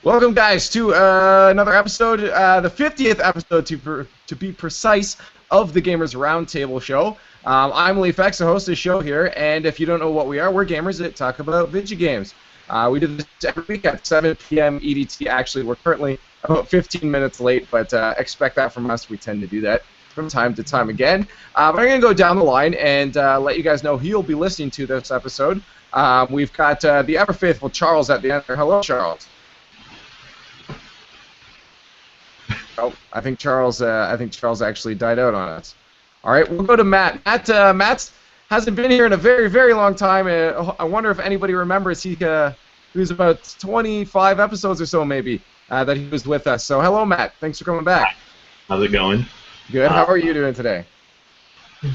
Welcome, guys, to another episode, the 50th episode to be precise, of the Gamers Roundtable show. I'm Leaf X, the host of the show here, and if you don't know what we are, we're gamers that talk about video games. We do this every week at 7 p.m. EDT. Actually, we're currently about 15 minutes late, but expect that from us. We tend to do that from time to time again. But I'm going to go down the line and let you guys know who you'll be listening to this episode. We've got the ever-faithful Charles at the end there. Hello, Charles. Oh, I think Charles actually died out on us. All right, we'll go to Matt. Matt hasn't been here in a very, very long time. I wonder if anybody remembers. He was about 25 episodes or so, maybe, that he was with us. So, hello, Matt. Thanks for coming back. How's it going? Good. How are you doing today?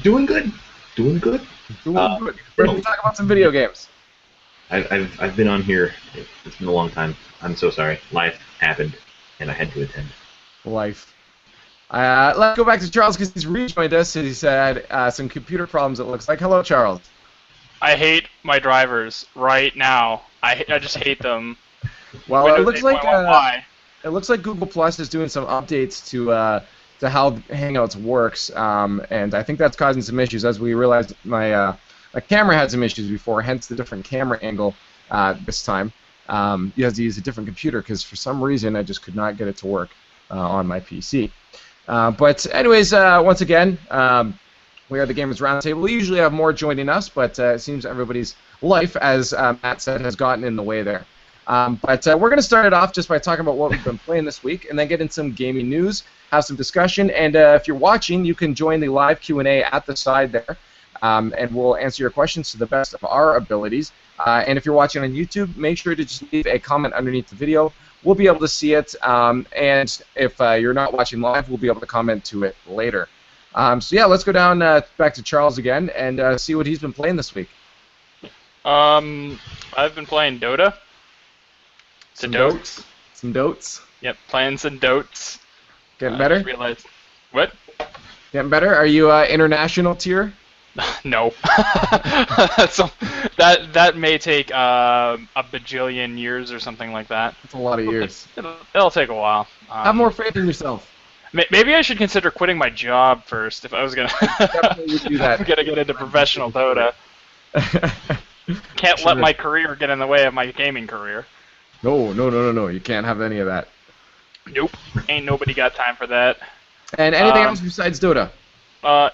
Doing good. Doing good. Doing good. We're going to talk about some video games. I've been on here. It's been a long time. I'm so sorry. Life happened, and I had to attend. Life. Let's go back to Charles because he's rejoined us. He's had some computer problems, it looks like. Hello, Charles. I hate my drivers right now. I just hate them. Well, Windows it looks like 8.1y. Google Plus is doing some updates to how Hangouts works, and I think that's causing some issues. As we realized, my camera had some issues before, hence the different camera angle this time. You have to use a different computer because for some reason I just could not get it to work on my PC. But anyways, once again, we are the Gamers Roundtable. We usually have more joining us, but it seems everybody's life, as Matt said, has gotten in the way there. But we're going to start it off just by talking about what we've been playing this week, and then get into some gaming news, have some discussion, and if you're watching, you can join the live Q&A at the side there, and we'll answer your questions to the best of our abilities. And if you're watching on YouTube, make sure to just leave a comment underneath the video. We'll be able to see it, and if you're not watching live, we'll be able to comment to it later. So yeah, let's go down back to Charles again and see what he's been playing this week. I've been playing Dota. Some dotes. Some dotes. Yep, playing some dotes. Getting better? I just realized. What? Getting better? Are you international tier? No. So that may take a bajillion years or something like that. That's a lot of years. It'll take a while. Have more faith in yourself. Maybe I should consider quitting my job first if I was gonna. Definitely do that. I'm gonna get into professional Dota. Can't let my career get in the way of my gaming career. No. You can't have any of that. Nope. Ain't nobody got time for that. And anything else besides Dota?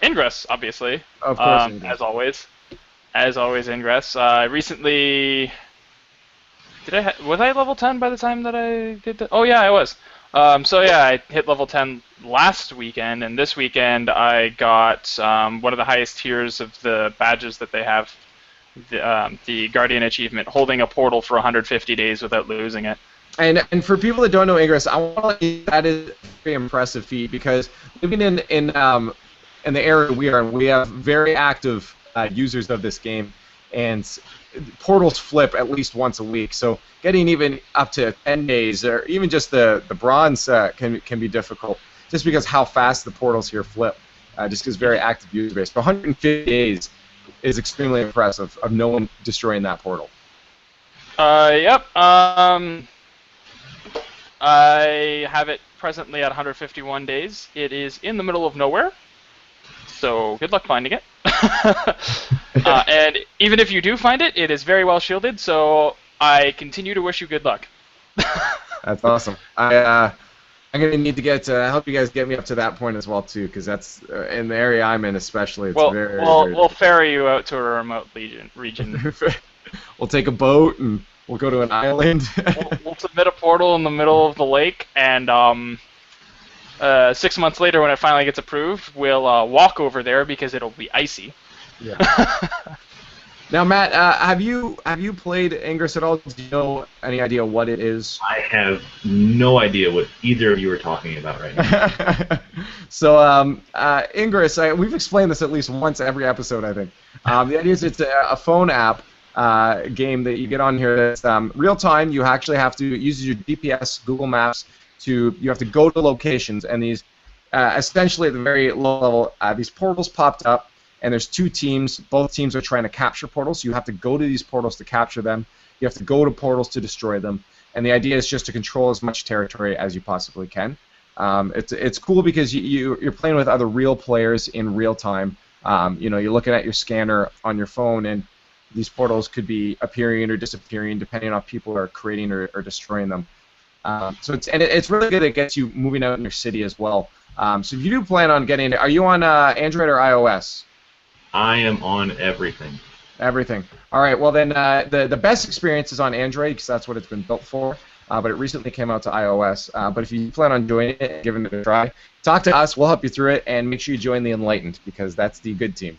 Ingress, obviously. Of course, Ingress. As always. As always, Ingress. Recently... was I level 10 by the time that I did that? Oh, yeah, I was. So, yeah, I hit level 10 last weekend, and this weekend I got one of the highest tiers of the badges that they have, the Guardian Achievement, holding a portal for 150 days without losing it. And for people that don't know Ingress, I want to let you know that is a very impressive feat because living in the area we are, we have very active users of this game, and portals flip at least once a week. So getting even up to 10 days, or even just the bronze can be difficult, just because how fast the portals here flip. Just because very active user base. But 150 days is extremely impressive of no one destroying that portal. Yep. I have it presently at 151 days. It is in the middle of nowhere, so good luck finding it. And even if you do find it, it is very well shielded, so I continue to wish you good luck. That's awesome. I'm going to need to help you guys get me up to that point as well, too, because that's, in the area I'm in especially, it's we'll ferry you out to a remote region. We'll take a boat and we'll go to an island. we'll submit a portal in the middle of the lake, and 6 months later, when it finally gets approved, we'll walk over there because it'll be icy. Yeah. Now, Matt, have you played Ingress at all? Do you know any idea what it is? I have no idea what either of you are talking about right now. So, Ingress, we've explained this at least once every episode, I think. The idea is it's a phone app game that you get on here that's real time. You actually have to use your GPS, Google Maps, you have to go to locations, and these essentially at the very low level, these portals popped up, and there's two teams. Both teams are trying to capture portals, so you have to go to these portals to capture them. You have to go to portals to destroy them. and the idea is just to control as much territory as you possibly can. It's cool because you're playing with other real players in real time. You're looking at your scanner on your phone, and these portals could be appearing or disappearing depending on if people are creating or destroying them. So it's really good. It gets you moving out in your city as well. So if you do plan on getting it, are you on Android or iOS? I am on everything. Everything. All right. Well, then the best experience is on Android because that's what it's been built for. But it recently came out to iOS. But if you plan on doing it and giving it a try, talk to us. We'll help you through it, and make sure you join the Enlightened because that's the good team.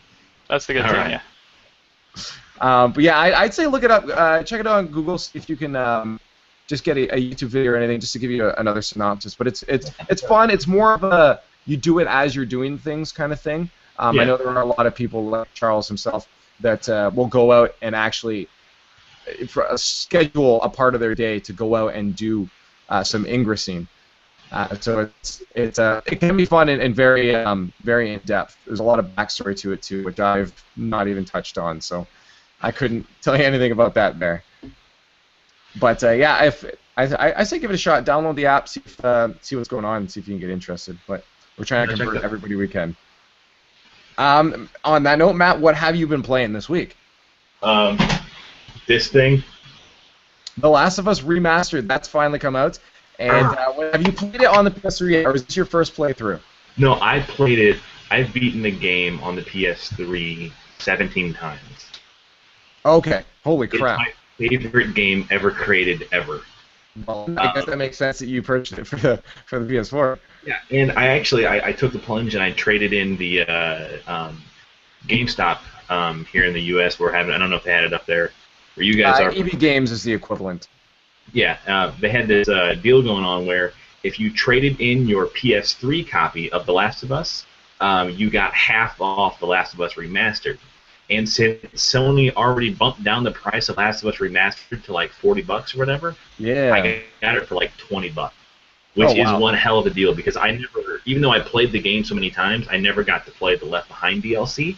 That's the good team, right. yeah. But yeah, I'd say look it up. Check it out on Google. See if you can just get a YouTube video or anything just to give you another synopsis. But it's fun. It's more of a you do it as you're doing things kind of thing. I know there are a lot of people like Charles himself that will go out and actually schedule a part of their day to go out and do some ingressing. So it can be fun and very very in depth. There's a lot of backstory to it too, which I've not even touched on. So I couldn't tell you anything about that there. But yeah, if I say give it a shot. Download the app, see what's going on, and see if you can get interested. But we're trying to convert everybody we can. On that note, Matt, what have you been playing this week? This thing. The Last of Us Remastered. That's finally come out. And have you played it on the PS3 yet, or is this your first playthrough? No, I played it. I've beaten the game on the PS3 17 times. Okay. Holy crap. It's my favorite game ever created ever. Well, I guess that makes sense that you purchased it for the PS4. Yeah, and I took the plunge and I traded in the GameStop here in the U.S. We're having. I don't know if they had it up there where you guys are. EB Games is the equivalent. Yeah, they had this deal going on where if you traded in your PS3 copy of The Last of Us, you got half off The Last of Us Remastered. And since Sony already bumped down the price of Last of Us Remastered to like $40 or whatever, yeah, I got it for like $20, which is one hell of a deal because I never, even though I played the game so many times, I never got to play the Left Behind DLC.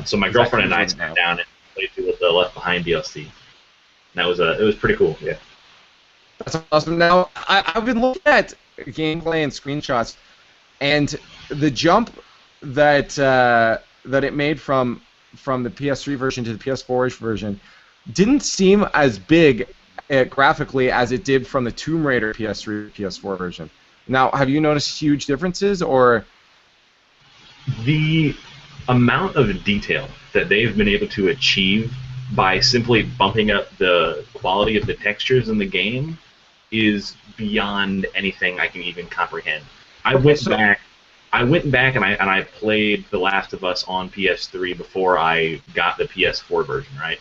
So my girlfriend and I sat down and played through the Left Behind DLC. And that was it was pretty cool. Yeah. That's awesome. Now I've been looking at gameplay and screenshots, and the jump that it made from the PS3 version to the PS4 version didn't seem as big graphically as it did from the Tomb Raider PS3 PS4 version. Now, have you noticed huge differences, or the amount of detail that they've been able to achieve by simply bumping up the quality of the textures in the game is beyond anything I can even comprehend. I went back and I played The Last of Us on PS3 before I got the PS4 version, right?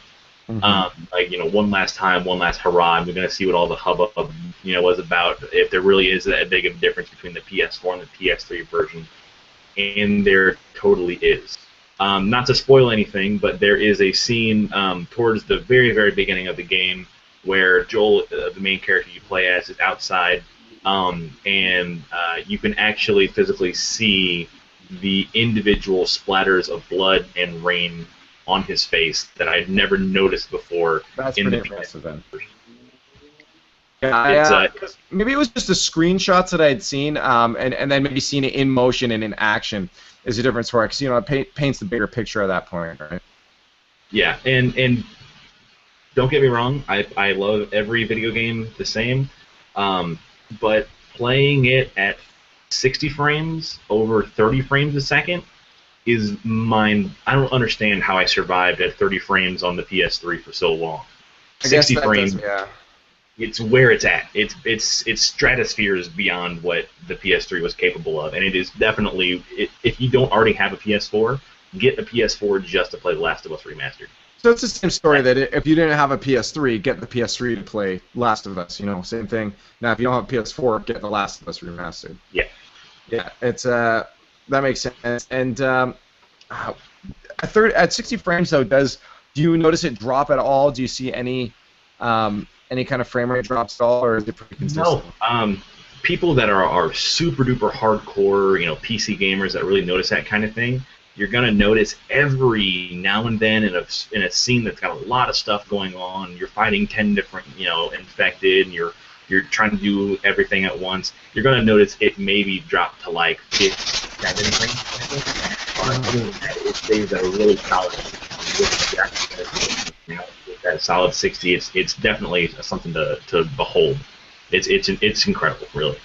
Mm-hmm. One last time, one last hurrah. I'm going to see what all the hubbub, was about. If there really is that big of a difference between the PS4 and the PS3 version, and there totally is. Not to spoil anything, but there is a scene towards the very, very beginning of the game where Joel, the main character you play as, is outside. And you can actually physically see the individual splatters of blood and rain on his face that I'd never noticed before. That's pretty impressive, then. Yeah, maybe it was just the screenshots that I had seen, and then maybe seeing it in motion and in action is a difference for it, because it paints the bigger picture at that point, right? Yeah, and don't get me wrong, I love every video game the same. But playing it at 60 frames over 30 frames a second is mine. I don't understand how I survived at 30 frames on the PS3 for so long. 60 frames. Yeah. It's where it's at. It's stratospheres beyond what the PS3 was capable of, and it is definitely. If you don't already have a PS4, get a PS4 just to play The Last of Us Remastered. So it's the same story that if you didn't have a PS3, get the PS3 to play Last of Us. Same thing. Now, if you don't have a PS4, get The Last of Us Remastered. Yeah. Yeah, it's that makes sense. And at 60 frames, though, do you notice it drop at all? Do you see any kind of frame rate drops at all, or is it pretty consistent? No. People that are super duper hardcore, PC gamers that really notice that kind of thing, you're going to notice every now and then in a scene that's got a lot of stuff going on, you're fighting 10 different, infected, and you're trying to do everything at once, you're going to notice it maybe drop to like 57 frames per second. It stays at a really solid, with that solid 60. It's definitely something to behold. It's incredible, really.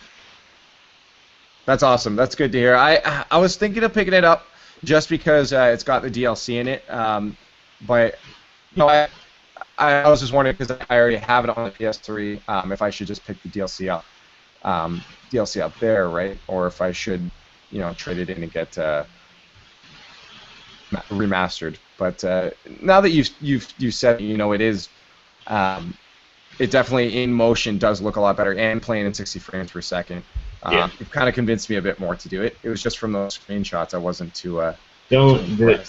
That's awesome. That's good to hear. I was thinking of picking it up just because it's got the DLC in it, but I was just wondering because I already have it on the PS3. If I should just pick the DLC up there, right? Or if I should, trade it in and get remastered. But now that you've said, it is. It definitely in motion does look a lot better, and playing in 60 frames per second. It kind of convinced me a bit more to do it. It was just from those screenshots I wasn't too. Don't let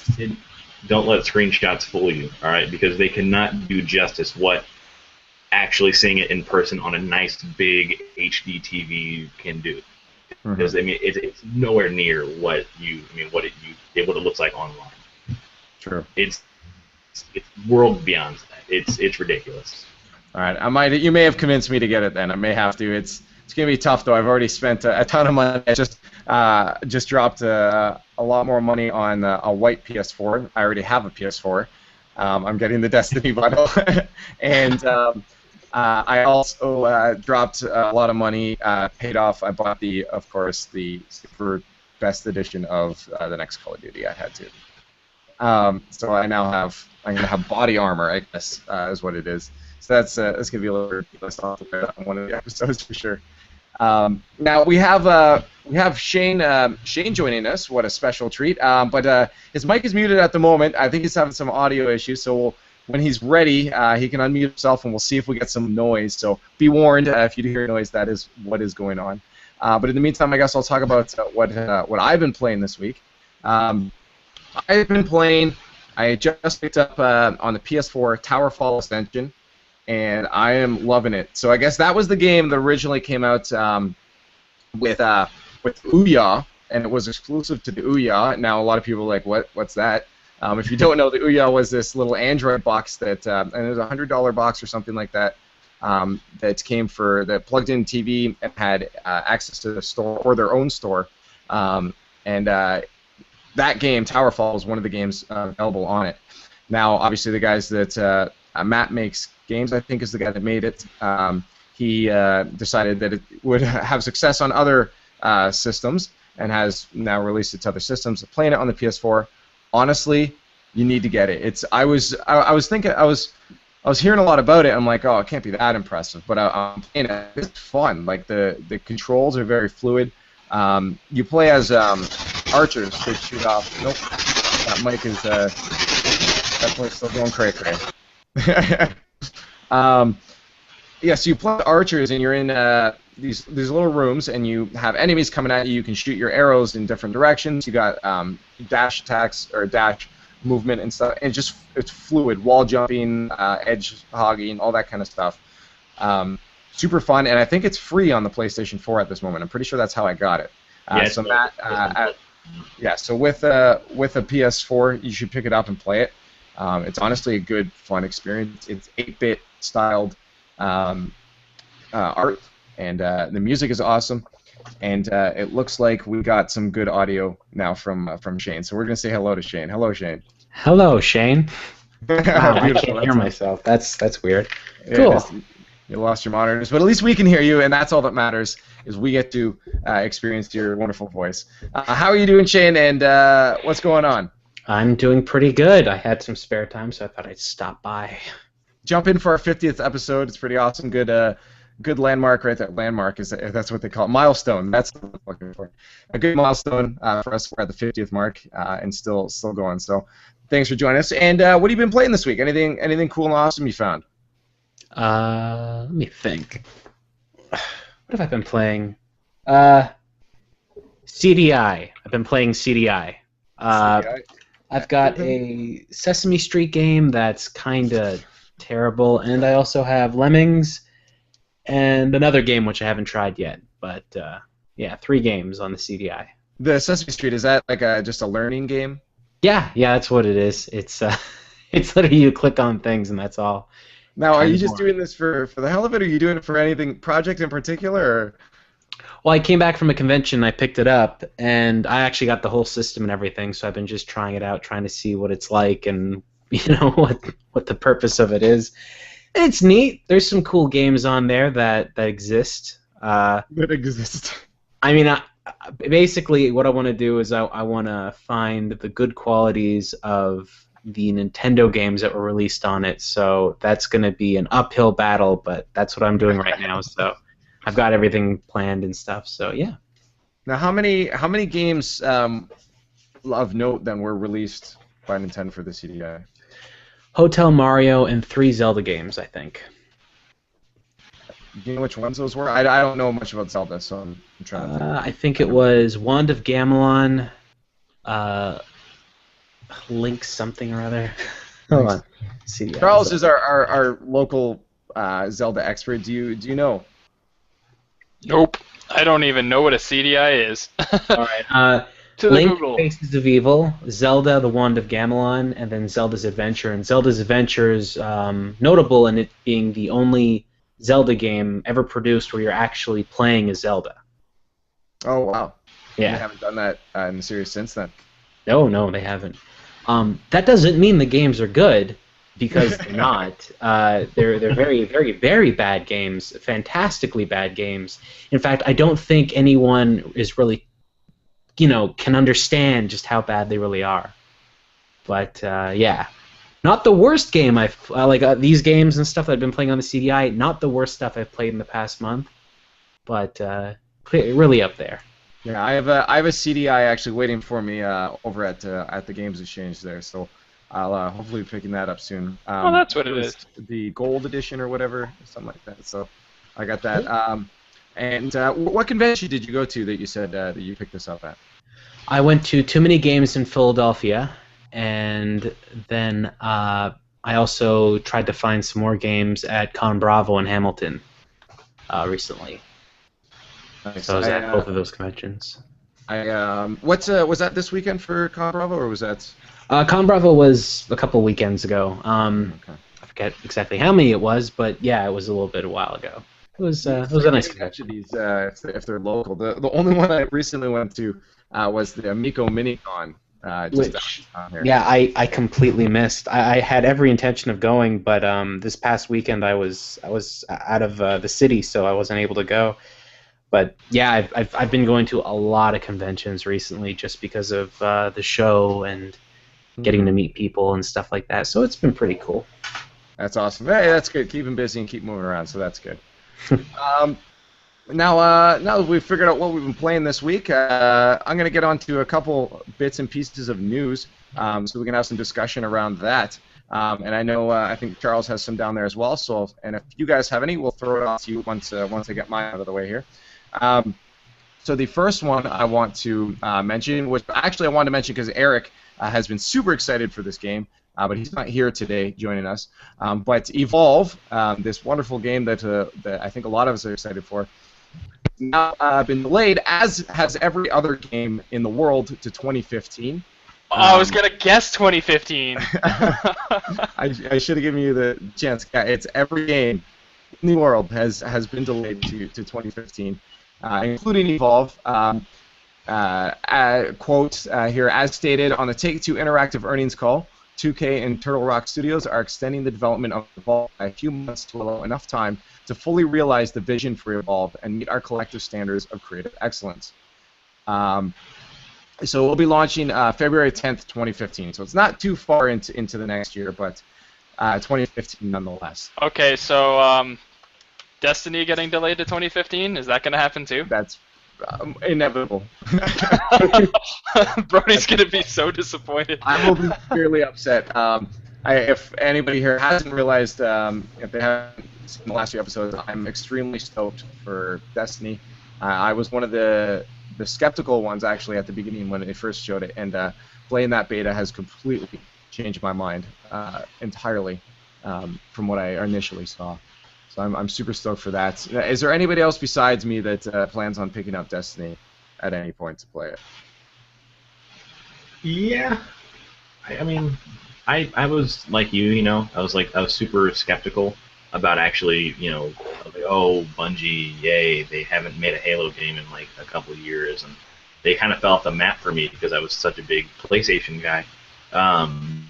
screenshots fool you, all right? Because they cannot do justice what actually seeing it in person on a nice big HD TV can do. Because it's nowhere near what it looks like online. True. It's world beyond that. It's ridiculous. All right, you may have convinced me to get it then. I may have to. It's gonna be tough though. I've already spent a ton of money. I just dropped a lot more money on a white PS4. I already have a PS4. I'm getting the Destiny bundle, and I also dropped a lot of money. Paid off. I bought of course, the super best edition of the next Call of Duty. I had to. So I'm gonna have body armor, I guess, is what it is. So that's gonna be a little ridiculous on one of the episodes for sure. Now we have Shane joining us. What a special treat! But his mic is muted at the moment. I think he's having some audio issues. So when he's ready, he can unmute himself, and we'll see if we get some noise. So be warned, if you hear noise, that is what is going on. But in the meantime, I guess I'll talk about what I've been playing this week. I've been playing. I just picked up on the PS4 Towerfall Ascension, and I am loving it. So I guess that was the game that originally came out with Ouya, and it was exclusive to the Ouya. Now a lot of people are like, what's that? If you don't know, the Ouya was this little Android box that, and it was a $100 box or something like that, that plugged in TV and had access to the store or their own store, that game, Towerfall, was one of the games available on it. Now, obviously, the guys that Matt makes games, I think, is the guy that made it. He decided that it would have success on other systems and has now released it to other systems. Playing it on the PS4, honestly, you need to get it. I was hearing a lot about it. I'm like, oh, it can't be that impressive. But I'm playing it. It's fun. Like the controls are very fluid. You play as archers that shoot off. Nope, that mic is definitely still going cray-cray. So you play archers, and you're in these little rooms, and you have enemies coming at you. You can shoot your arrows in different directions. You got dash attacks or dash movement and stuff, and it's fluid, wall jumping, edge hogging, all that kind of stuff. Super fun, and I think it's free on the PlayStation 4 at this moment. I'm pretty sure that's how I got it. So Matt, so with a PS4, you should pick it up and play it. It's honestly a good, fun experience. It's 8-bit styled art, and the music is awesome. And it looks like we got some good audio now from Shane. So we're gonna say hello to Shane. Hello, Shane. Hello, Shane. Wow, I can't hear myself. That's weird. Yeah, cool. You lost your monitors, but at least we can hear you, and that's all that matters. Is we get to experience your wonderful voice. How are you doing, Shane? And what's going on? I'm doing pretty good. I had some spare time, so I thought I'd stop by. Jump in for our 50th episode. It's pretty awesome. Good landmark right there. Landmark that's what they call it. Milestone. That's what I'm looking for. A good milestone for us. We're at the 50th mark and still going. So thanks for joining us. And what have you been playing this week? Anything cool and awesome you found? Let me think. What have I been playing? CDI. I've been playing CDI. CDI? I've got a Sesame Street game that's kind of terrible, and I also have Lemmings and another game which I haven't tried yet. But 3 games on the CDI. The Sesame Street, is that like just a learning game? Yeah, that's what it is. It's it's literally you click on things and that's all. Now, are Kind you of just boring. doing this for the hell of it, or are you doing it for anything project in particular? Or? Well, I came back from a convention, I picked it up, and I actually got the whole system and everything. So I've been just trying it out, trying to see what it's like, and what the purpose of it is. And it's neat. There's some cool games on there that exist. That exist. I mean, basically, what I want to do is I want to find the good qualities of the Nintendo games that were released on it. So that's going to be an uphill battle, but that's what I'm doing right now. So I've got everything planned and stuff. So yeah. Now, how many games of note then were released by Nintendo for the CDI? Hotel Mario and 3 Zelda games, I think. Do you know which ones those were? I don't know much about Zelda, so I'm trying to think. I think it was Wand of Gamelon, uh, Link something or other. Hold on. CDI. Charles is our local Zelda expert. Do you know? Nope. I don't even know what a CDI is. All right. To the Link, Google. Faces of Evil, Zelda, The Wand of Gamelon, and then Zelda's Adventure. And Zelda's Adventure is notable in it being the only Zelda game ever produced where you're actually playing as Zelda. Oh wow. Yeah. You haven't done that in the series since then. No, they haven't. That doesn't mean the games are good, because they're not. They're very, very, very bad games, fantastically bad games. In fact, I don't think anyone is really, can understand just how bad they really are. But yeah, not the worst game I've these games and stuff that I've been playing on the CDI. Not the worst stuff I've played in the past month, but really up there. Yeah, I have a CDI actually waiting for me over at the Games Exchange there, so I'll hopefully be picking that up soon. Oh, that's what it was is. The Gold Edition or whatever, something like that. So I got that. And what convention did you go to that you said that you picked this up at? I went to Too Many Games in Philadelphia, and then I also tried to find some more games at Con Bravo in Hamilton recently. Nice. So I was at both of those conventions. Was that this weekend for Con Bravo, or was that? Con Bravo was a couple weekends ago. Okay. I forget exactly how many it was, but yeah, it was a little bit a while ago. It was a nice convention. These, if they're local, the only one I recently went to was the Amico Minicon. Which, down here. yeah, I completely missed. I had every intention of going, but this past weekend I was out of the city, so I wasn't able to go. But yeah, I've been going to a lot of conventions recently just because of the show and getting to meet people and stuff like that. So it's been pretty cool. That's awesome. Hey, that's good. Keep them busy and keep moving around, so that's good. Now that we've figured out what we've been playing this week, I'm going to get on to a couple bits and pieces of news so we can have some discussion around that. And I know I think Charles has some down there as well. So, and if you guys have any, we'll throw it on to you once I get mine out of the way here. So the first one I want to mention, which actually I wanted to mention because Eric has been super excited for this game, but he's not here today joining us. But Evolve, this wonderful game that I think a lot of us are excited for, now been delayed, as has every other game in the world, to 2015. I was gonna guess 2015. I should have given you the chance. It's every game in the world has been delayed to 2015. Including Evolve. Quote here, as stated on the Take-Two Interactive earnings call, 2K and Turtle Rock Studios are extending the development of Evolve by a few months to allow enough time to fully realize the vision for Evolve and meet our collective standards of creative excellence. So we'll be launching February 10th, 2015. So it's not too far into the next year, but 2015 nonetheless. Okay, so Destiny getting delayed to 2015? Is that going to happen too? That's inevitable. Brody's going to be so disappointed. I will be fairly upset. If anybody here hasn't realized, if they haven't seen the last few episodes, I'm extremely stoked for Destiny. I was one of the skeptical ones actually at the beginning when they first showed it, and playing that beta has completely changed my mind entirely from what I initially saw. So I'm super stoked for that. Is there anybody else besides me that plans on picking up Destiny at any point to play it? Yeah. I mean, I was like you know, I was super skeptical about actually, I was like, oh, Bungie, yay, they haven't made a Halo game in like a couple of years, and they kind of fell off the map for me because I was such a big PlayStation guy. Um,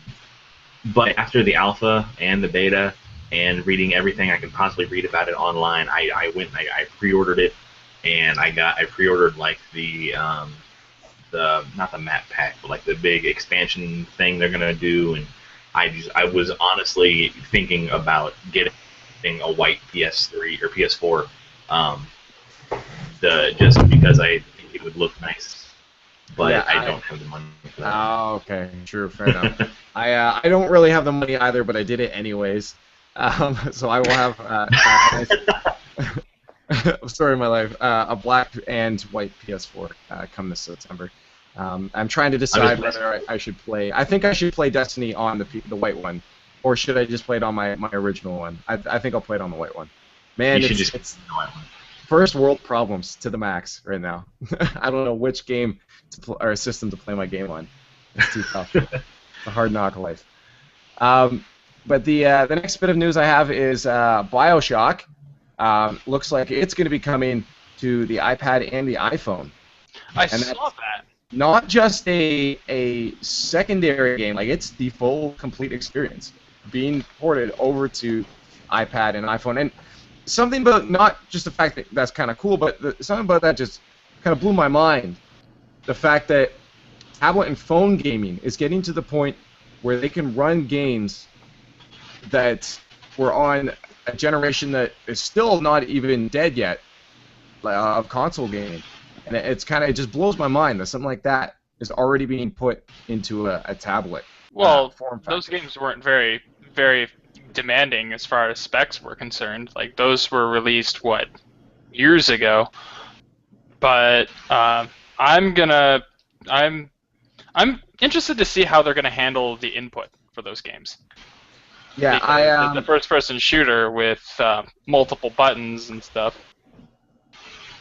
but after the alpha and the beta and reading everything I could possibly read about it online, I went and I pre-ordered it, and I pre-ordered like the not the map pack, but like the big expansion thing they're gonna do, and I was honestly thinking about getting a white PS3 or PS4, um, the just because I think it would look nice, but Yeah, I don't have the money for that. Oh, okay, sure, fair enough. I don't really have the money either, but I did it anyways. So I will have story of my life, a black and white PS4 come this September. I'm trying to decide whether I should play. I think I should play Destiny on the white one, or should I just play it on my original one? I think I'll play it on the white one. Man, it's first world problems to the max right now. I don't know which game or system to play my game on. It's too tough. It's a hard knock life. But the next bit of news I have is BioShock. Looks like it's going to be coming to the iPad and the iPhone. I saw that. Not just a secondary game, like it's the full, complete experience being ported over to iPad and iPhone. And something about not just the fact that that's kind of cool, but something about that just kind of blew my mind. The fact that tablet and phone gaming is getting to the point where they can run games that were on a generation that is still not even dead yet of console gaming. And it just blows my mind that something like that is already being put into a tablet. Well, form those factor. games weren't very, very demanding as far as specs were concerned. Like, those were released, years ago? But I'm interested to see how they're gonna handle the input for those games. Yeah, because the first-person shooter with multiple buttons and stuff.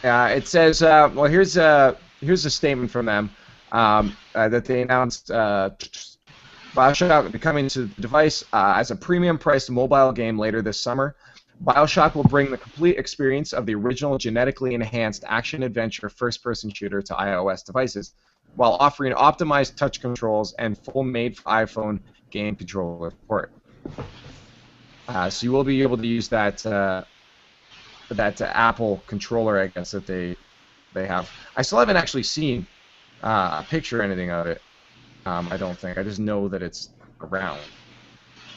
It says, well, here's a statement from them that they announced BioShock will be coming to the device as a premium-priced mobile game later this summer. BioShock will bring the complete experience of the original genetically enhanced action-adventure first-person shooter to iOS devices, while offering optimized touch controls and full made-for-iPhone game controller support. So you will be able to use that Apple controller, I guess, that they have. I still haven't actually seen a picture or anything of it. I don't think. I just know that it's around.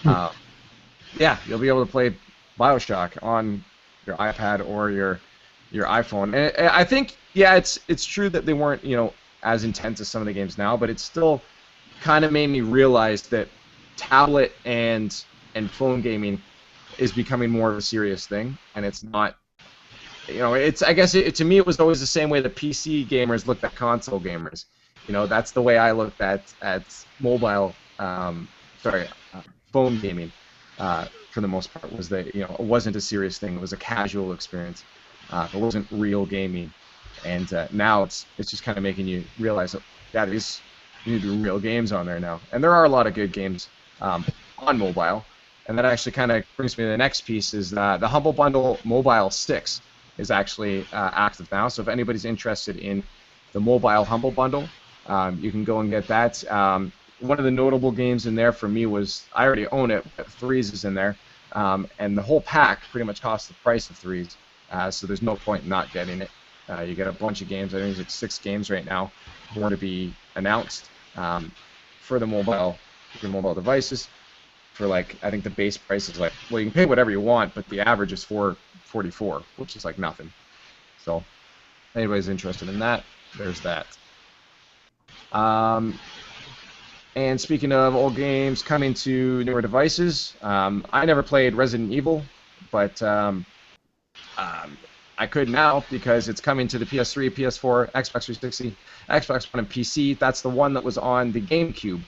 Yeah, you'll be able to play BioShock on your iPad or your iPhone. And I think, yeah, it's true that they weren't, as intense as some of the games now, but it still kind of made me realize that tablet and phone gaming is becoming more of a serious thing, and it's not. I guess to me it was always the same way that PC gamers looked at console gamers. That's the way I looked at mobile, phone gaming. For the most part, was that it wasn't a serious thing. It was a casual experience. It wasn't real gaming, and now it's just kind of making you realize that you need to do real games on there now. And there are a lot of good games on mobile, and that actually kind of brings me to the next piece. Is the Humble Bundle Mobile Sticks is actually active now. So if anybody's interested in the mobile Humble Bundle, you can go and get that. One of the notable games in there for me was, I already own it, but Threes is in there, and the whole pack pretty much costs the price of Threes, so there's no point in not getting it. You get a bunch of games. I think there's like 6 games right now more to be announced for the mobile devices. For I think the base price is you can pay whatever you want, but the average is $4.44, which is nothing. So, if anybody's interested in that, there's that. And speaking of old games coming to newer devices, I never played Resident Evil, but I could now because it's coming to the PS3, PS4, Xbox 360, Xbox One, and PC. That's the one that was on the GameCube,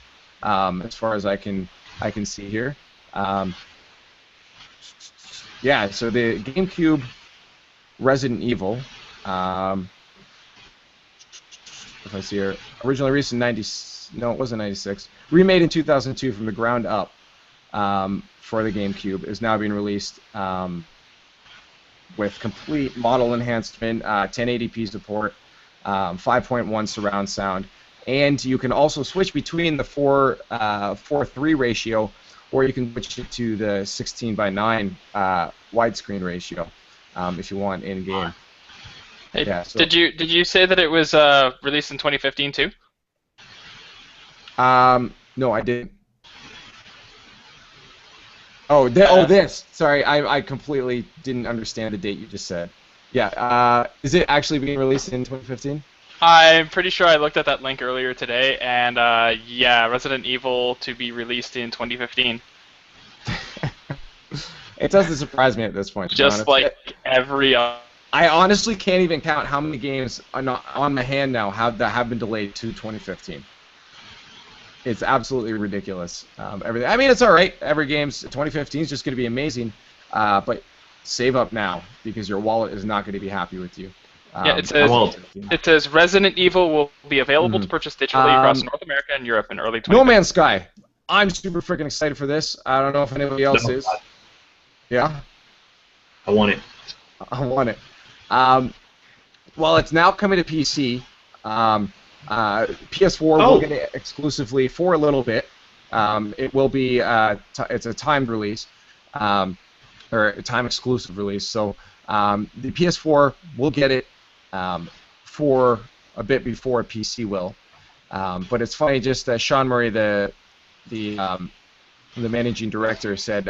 as far as I can see here. Yeah, so the GameCube Resident Evil, if I see here, originally released in 96. No, it wasn't 96. Remade in 2002 from the ground up for the GameCube, is now being released with complete model enhancement, 1080p support, 5.1 surround sound, and you can also switch between the 4:3 ratio, or you can switch it to the 16:9 widescreen ratio if you want in game. Hey, Yeah, so, did you say that it was released in 2015 too? no, I didn't. This. Sorry, I completely didn't understand the date you just said. Yeah, is it actually being released in 2015? I'm pretty sure I looked at that link earlier today, and yeah, Resident Evil to be released in 2015. It doesn't surprise me at this point, to be Just honest. like every other. I honestly can't even count how many games on my hand now that have been delayed to 2015. It's absolutely ridiculous. Everything. I mean, it's all right. Every game's 2015 is just going to be amazing, but save up now because your wallet is not going to be happy with you. Yeah, it says Resident Evil will be available to purchase digitally across North America and Europe in early 2015. No Man's Sky. I'm super freaking excited for this. I don't know if anybody else is. Yeah? I want it. I want it. Well, it's now coming to PC. PS4 will get it exclusively for a little bit. It will be it's a timed release, or a time exclusive release. So the PS4 will get it for a bit before PC will. But it's funny, just Sean Murray, the managing director, said,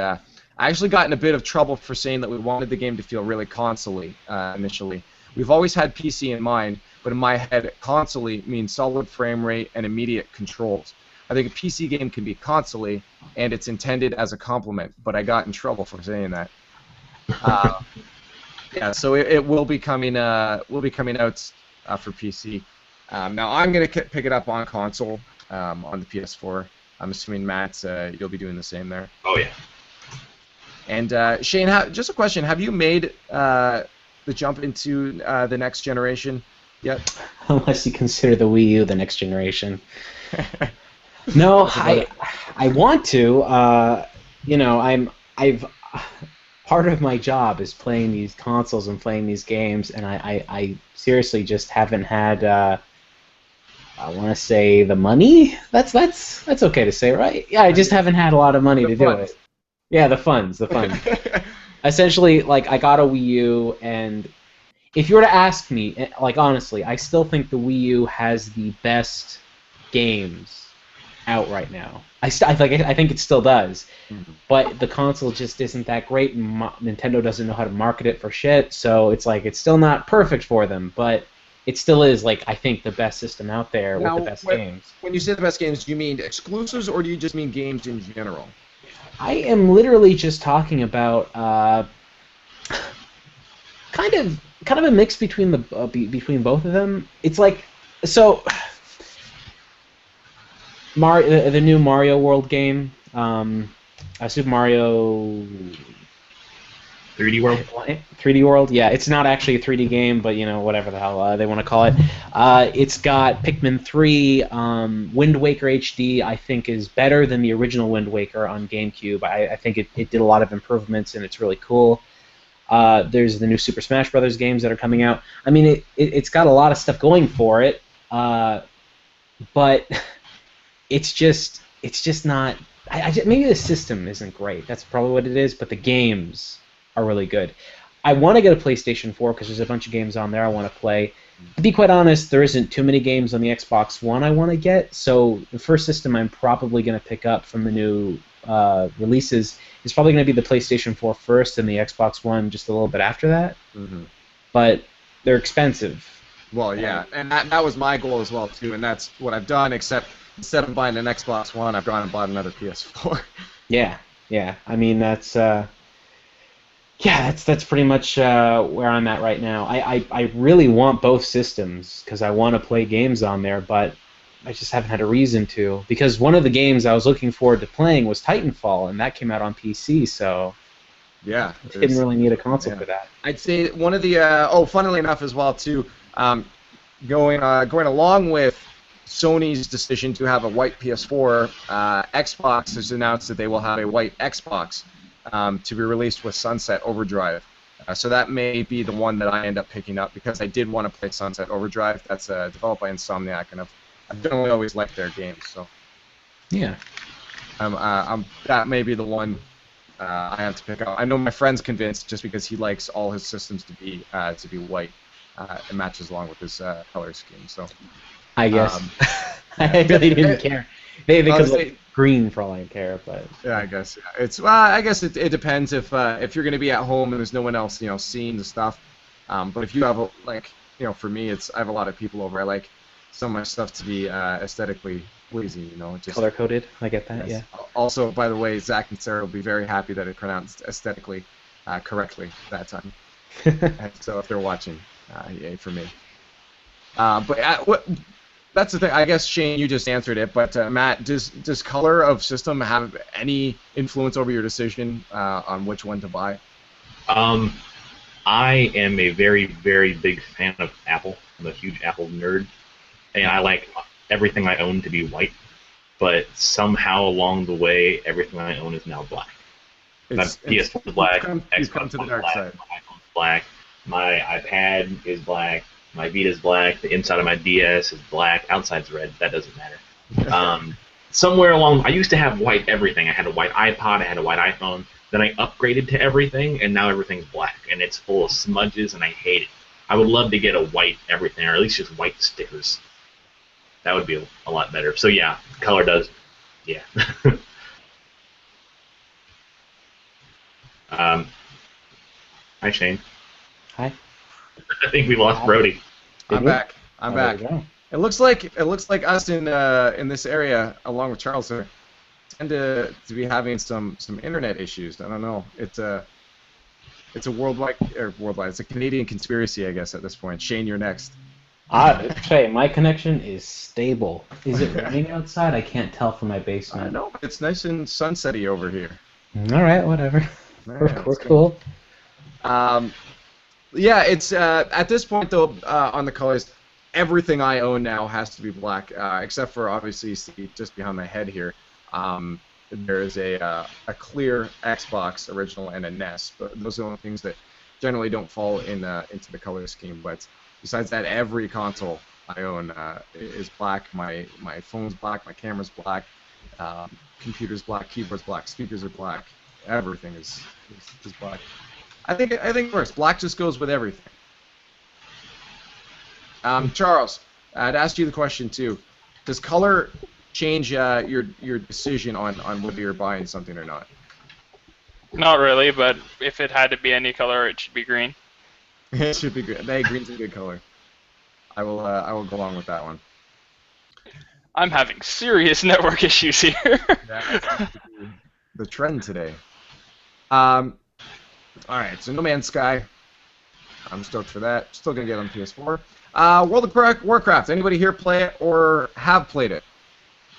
I actually got in a bit of trouble for saying that we wanted the game to feel really console-y initially. We've always had PC in mind, but in my head, console-y means solid frame rate and immediate controls. I think a PC game can be console-y, and it's intended as a compliment, but I got in trouble for saying that. Yeah, so it will be coming. Will be coming out for PC. Now I'm gonna pick it up on console on the PS4. I'm assuming Matt, you'll be doing the same there. Oh yeah. And Shane, just a question: have you made the jump into the next generation yet? Unless you consider the Wii U the next generation. No, I want to. You know, I've part of my job is playing these consoles and playing these games, and I seriously just haven't had. I want to say the money. That's okay to say, right? Yeah, I just haven't had a lot of money to do it. Yeah, the funds. Essentially, like, I got a Wii U, and if you were to ask me, like, honestly, I still think the Wii U has the best games out right now. I think it still does, but the console just isn't that great, and Nintendo doesn't know how to market it for shit, so it's like, it's still not perfect for them, but it still is, like, I think the best system out there with the best games. When you say the best games, do you mean exclusives, or do you just mean games in general? I am literally just talking about kind of a mix between between both of them. It's like, so the new Mario World game, Super Mario 3D World? 3D World, yeah. It's not actually a 3D game, but, you know, whatever the hell they want to call it. It's got Pikmin 3, Wind Waker HD, I think, is better than the original Wind Waker on GameCube. I think it did a lot of improvements, and it's really cool. There's the new Super Smash Brothers games that are coming out. I mean, it's got a lot of stuff going for it, but it's just not... maybe the system isn't great. That's probably what it is, but the games are really good. I want to get a PlayStation 4 because there's a bunch of games on there I want to play. To be quite honest, there isn't too many games on the Xbox One I want to get, so the first system I'm probably going to pick up from the new releases is probably going to be the PlayStation 4 first and the Xbox One just a little bit after that. Mm-hmm. But they're expensive. Well, yeah, and that was my goal as well, too, and that's what I've done, except instead of buying an Xbox One, I've gone and bought another PS4. Yeah. I mean, that's pretty much where I'm at right now. I really want both systems because I want to play games on there, but I just haven't had a reason to. Because one of the games I was looking forward to playing was Titanfall, and that came out on PC, so yeah, I didn't really need a console for that. I'd say one of the funnily enough as well too, going along with Sony's decision to have a white PS4, Xbox has announced that they will have a white Xbox to be released with Sunset Overdrive. So that may be the one that I end up picking up because I did want to play Sunset Overdrive. That's developed by Insomniac, and I've generally always liked their games. So Yeah. that may be the one I have to pick up. I know my friend's convinced just because he likes all his systems to be white. It matches along with his color scheme. So I guess. I really didn't care. They could honestly, look green for all I care, but yeah, I guess I guess it depends if you're going to be at home and there's no one else seeing the stuff. But if you have for me I have a lot of people over. I like some of my stuff to be aesthetically pleasing. Just color coded. I get that. yes. Yeah. Also, by the way, Zach and Sarah will be very happy that it pronounced aesthetically correctly that time. And so if they're watching, yay for me. That's the thing. I guess Shane, you just answered it, but Matt, does color of system have any influence over your decision on which one to buy? I am a very, very big fan of Apple. I'm a huge Apple nerd, and I like everything I own to be white. But somehow along the way, everything I own is now black. My PS4 is black, Xbox to the is dark black, side. my iPhone is black, my iPad is black, my Vita is black, the inside of my DS is black, outside's red, that doesn't matter. Somewhere along, I used to have white everything. I had a white iPod, I had a white iPhone, then I upgraded to everything, and now everything's black, and it's full of smudges, and I hate it. I would love to get a white everything, or at least just white stickers. That would be a lot better. So yeah, color does, yeah. Hi, Shane. Hi. I think we lost Brody. I'm back. I'm There back. we go. It looks like us in this area, along with Charles, here, tend to be having some internet issues. I don't know. It's a worldwide. It's a Canadian conspiracy, I guess, at this point. Shane, you're next. Trey, my connection is stable. Is it raining outside? I can't tell from my basement. No, it's nice and sunsetty over here. All right, whatever. Yeah, We're it's cool. Yeah, it's at this point though on the colors, everything I own now has to be black, except for obviously you see just behind my head here. There is a clear Xbox original and a NES, but those are the only things that generally don't fall into the color scheme. But besides that, every console I own is black. My phone's black, my camera's black, computer's black, keyboard's black, speakers are black. Everything is black. I think it works. Black just goes with everything. Charles, I'd ask you the question too. Does color change your decision on whether you're buying something or not? Not really, but if it had to be any color, it should be green. It should be good. Hey, green's a good color. I will go along with that one. I'm having serious network issues here. That seems to be the trend today. All right, so No Man's Sky. I'm stoked for that. Still gonna get on PS4. World of Warcraft. Anybody here play it or have played it?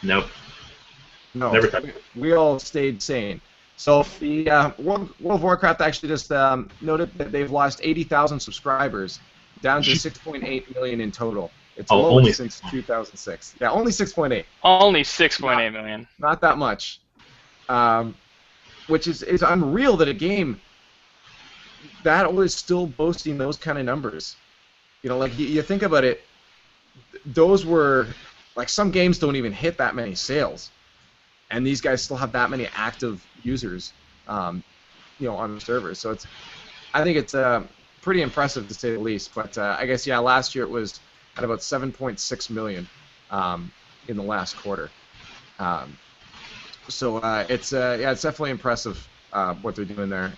Nope. No. Never touched it. We all stayed sane. So the World of Warcraft actually just noted that they've lost 80,000 subscribers, down to 6.8 million in total. It's the only lowest since 2006. Yeah, only 6.8. Only 6.8 million. Not that much. Which is unreal that a game that was still boasting those kind of numbers. Like you think about it, those were like some games don't even hit that many sales, and these guys still have that many active users, on the servers. So I think it's pretty impressive to say the least. But I guess last year it was at about 7.6 million in the last quarter. So it's definitely impressive what they're doing there.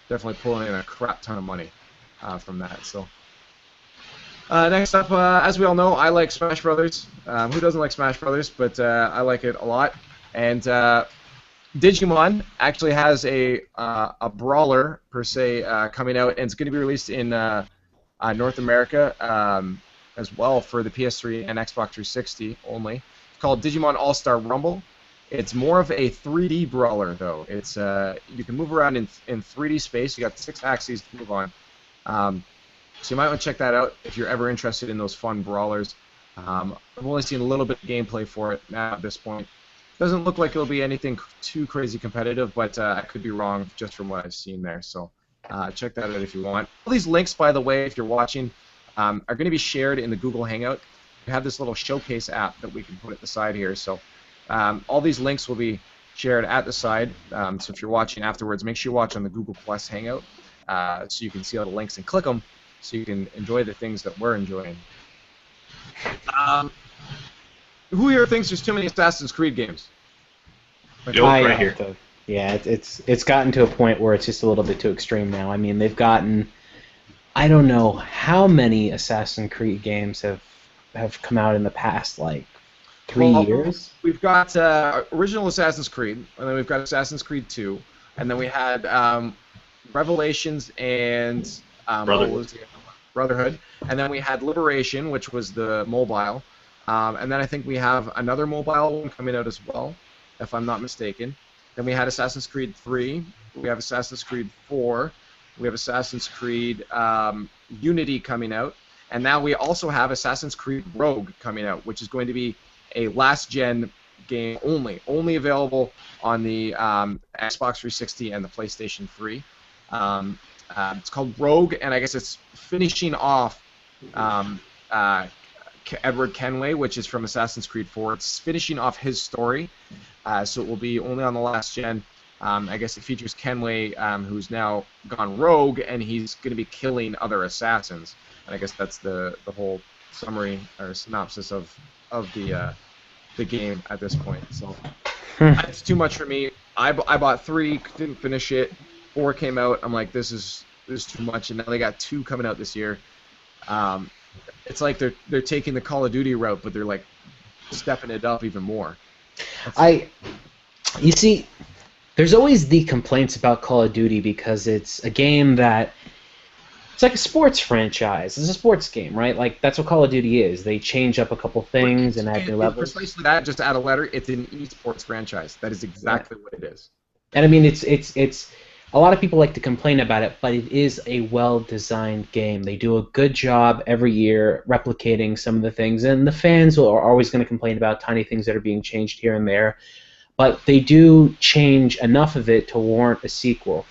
Definitely pulling in a crap ton of money from that. So next up, as we all know, I like Smash Brothers. Who doesn't like Smash Brothers? But I like it a lot. And Digimon actually has a brawler per se coming out, and it's going to be released in North America as well for the PS3 and Xbox 360 only. It's called Digimon All-Star Rumble. It's more of a 3D brawler, though. It's you can move around in 3D space. You got 6 axes to move on. So you might want to check that out if you're ever interested in those fun brawlers. I've only seen a little bit of gameplay for it now at this point. Doesn't look like it'll be anything too crazy competitive, but I could be wrong just from what I've seen there. So check that out if you want. All these links, by the way, if you're watching, are going to be shared in the Google Hangout. We have this little showcase app that we can put at the side here. So all these links will be shared at the side. So if you're watching afterwards, make sure you watch on the Google Plus Hangout so you can see all the links and click them so you can enjoy the things that we're enjoying. Who here thinks there's too many Assassin's Creed games? Right here. Yeah, it's gotten to a point where it's just a little bit too extreme now. I mean, they've gotten, I don't know how many Assassin's Creed games have come out in the past, like 3 years. We've got original Assassin's Creed, and then we've got Assassin's Creed 2, and then we had Revelations and Brotherhood, and then we had Liberation, which was the mobile, and then I think we have another mobile one coming out as well, if I'm not mistaken. Then we had Assassin's Creed 3, we have Assassin's Creed 4, we have Assassin's Creed Unity coming out, and now we also have Assassin's Creed Rogue coming out, which is going to be a last-gen game only available on the Xbox 360 and the PlayStation 3. It's called Rogue, and I guess it's finishing off Edward Kenway, which is from Assassin's Creed 4. It's finishing off his story, so it will be only on the last gen. I guess it features Kenway, who's now gone rogue, and he's going to be killing other assassins. And I guess that's the whole summary or synopsis of the game at this point. So it's too much for me. I bought 3, didn't finish it. 4 came out. I'm like, this is too much, and now they got 2 coming out this year. It's like they're taking the Call of Duty route, but they're like stepping it up even more. You see, there's always the complaints about Call of Duty because it's a game that it's like a sports franchise. It's a sports game, right? Like that's what Call of Duty is. They change up a couple things and add new levels. Precisely that. Just add a letter. It's an esports franchise. That is exactly what it is. And I mean, it's a lot of people like to complain about it, but it is a well-designed game. They do a good job every year replicating some of the things, and the fans are always going to complain about tiny things that are being changed here and there, but they do change enough of it to warrant a sequel.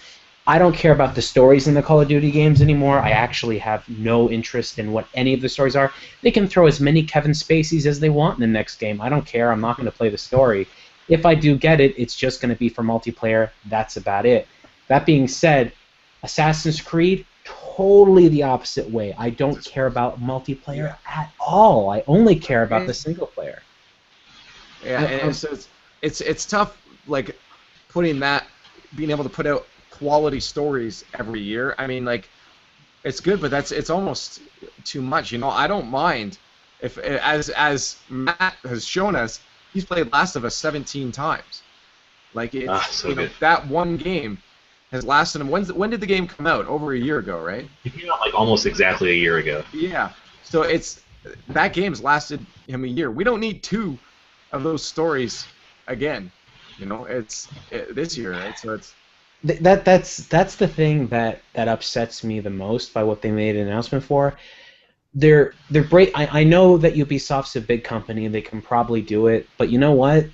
I don't care about the stories in the Call of Duty games anymore. I actually have no interest in what any of the stories are. They can throw as many Kevin Spaceys as they want in the next game. I don't care. I'm not going to play the story. If I do get it, it's just going to be for multiplayer. That's about it. That being said, Assassin's Creed, totally the opposite way. I don't care about multiplayer at all. I only care about the single player. Yeah, and so it's tough, like putting that, being able to put out quality stories every year. I mean, like, it's good, but it's almost too much. You know, I don't mind if, as Matt has shown us, he's played Last of Us 17 times. Like, it's that one game has lasted him. When did the game come out? Over a year ago, right? It came out like almost exactly a year ago. Yeah. So that game's lasted him a year. We don't need 2 of those stories again. You know, it's this year, right? So it's that's the thing that upsets me the most by what they made an announcement for. They're great. I know that Ubisoft's a big company and they can probably do it, but you know what?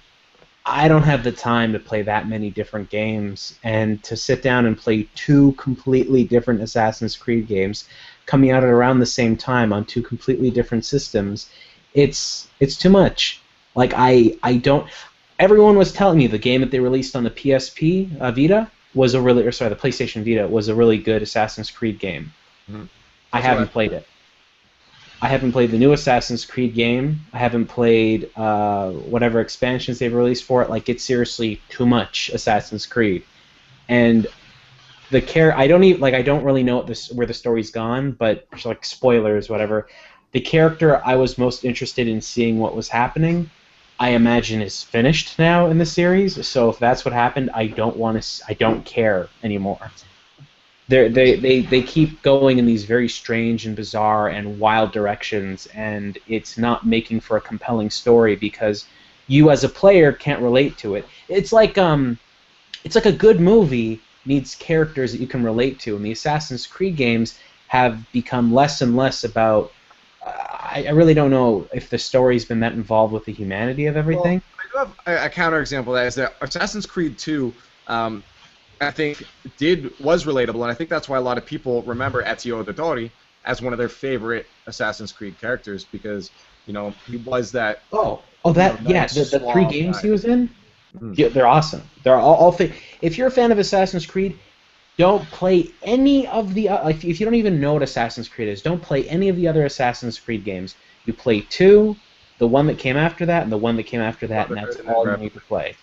I don't have the time to play that many different games, and to sit down and play 2 completely different Assassin's Creed games coming out at around the same time on 2 completely different systems, it's too much. Like I don't. Everyone was telling me the game that they released on the PSP Vita was the PlayStation Vita was a really good Assassin's Creed game. Mm-hmm. I haven't played it. I haven't played the new Assassin's Creed game. I haven't played whatever expansions they've released for it. Like, it's seriously too much Assassin's Creed. And I don't really know where the story's gone, but like spoilers, whatever. The character I was most interested in seeing what was happening, I imagine is finished now in the series. So if that's what happened, I don't care anymore. They keep going in these very strange and bizarre and wild directions, and it's not making for a compelling story because you as a player can't relate to it. It's like a good movie needs characters that you can relate to, and the Assassin's Creed games have become less and less about I really don't know if the story's been that involved with the humanity of everything. Well, I do have a counterexample of that is that Assassin's Creed 2, I think, was relatable, and I think that's why a lot of people remember Ezio Auditore as one of their favorite Assassin's Creed characters because, he was that. Nice, the 3 games guy. he was in, Mhm. yeah, they're awesome. They're all if you're a fan of Assassin's Creed, don't play any of the if you don't even know what Assassin's Creed is, don't play any of the other Assassin's Creed games. You play 2, the one that came after that, and the one that came after that, and that's all you need to play.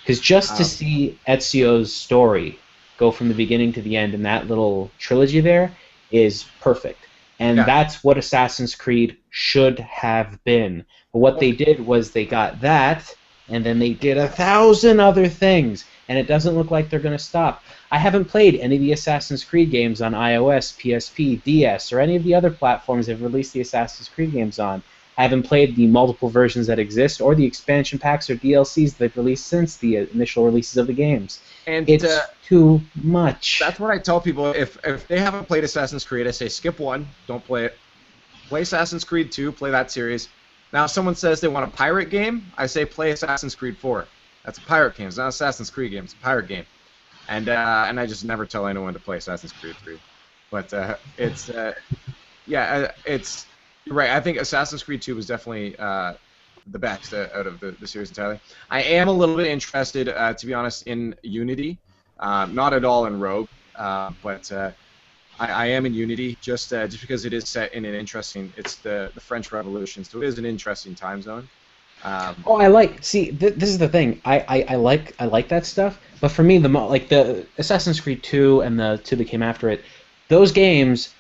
Because just to see Ezio's story go from the beginning to the end in that little trilogy there is perfect. And that's what Assassin's Creed should have been. But what they did was they got that, and then they did 1,000 other things, and it doesn't look like they're going to stop. I haven't played any of the Assassin's Creed games on iOS, PSP, DS, or any of the other platforms they've released the Assassin's Creed games on. I haven't played the multiple versions that exist or the expansion packs or DLCs they've released since the initial releases of the games. And it's too much. That's what I tell people. If they haven't played Assassin's Creed, I say skip 1, don't play it. Play Assassin's Creed 2, play that series. Now, if someone says they want a pirate game, I say play Assassin's Creed 4. That's a pirate game. It's not an Assassin's Creed game. It's a pirate game. And I just never tell anyone to play Assassin's Creed 3. But it's you're right. I think Assassin's Creed 2 was definitely the best out of the series entirely. I am a little bit interested, to be honest, in Unity. Not at all in Rogue, but I am in Unity just because it is set in an interesting. It's the French Revolution, so it is an interesting time zone. This is the thing. I like that stuff, but for me the Assassin's Creed 2 and the 2 that came after it, those games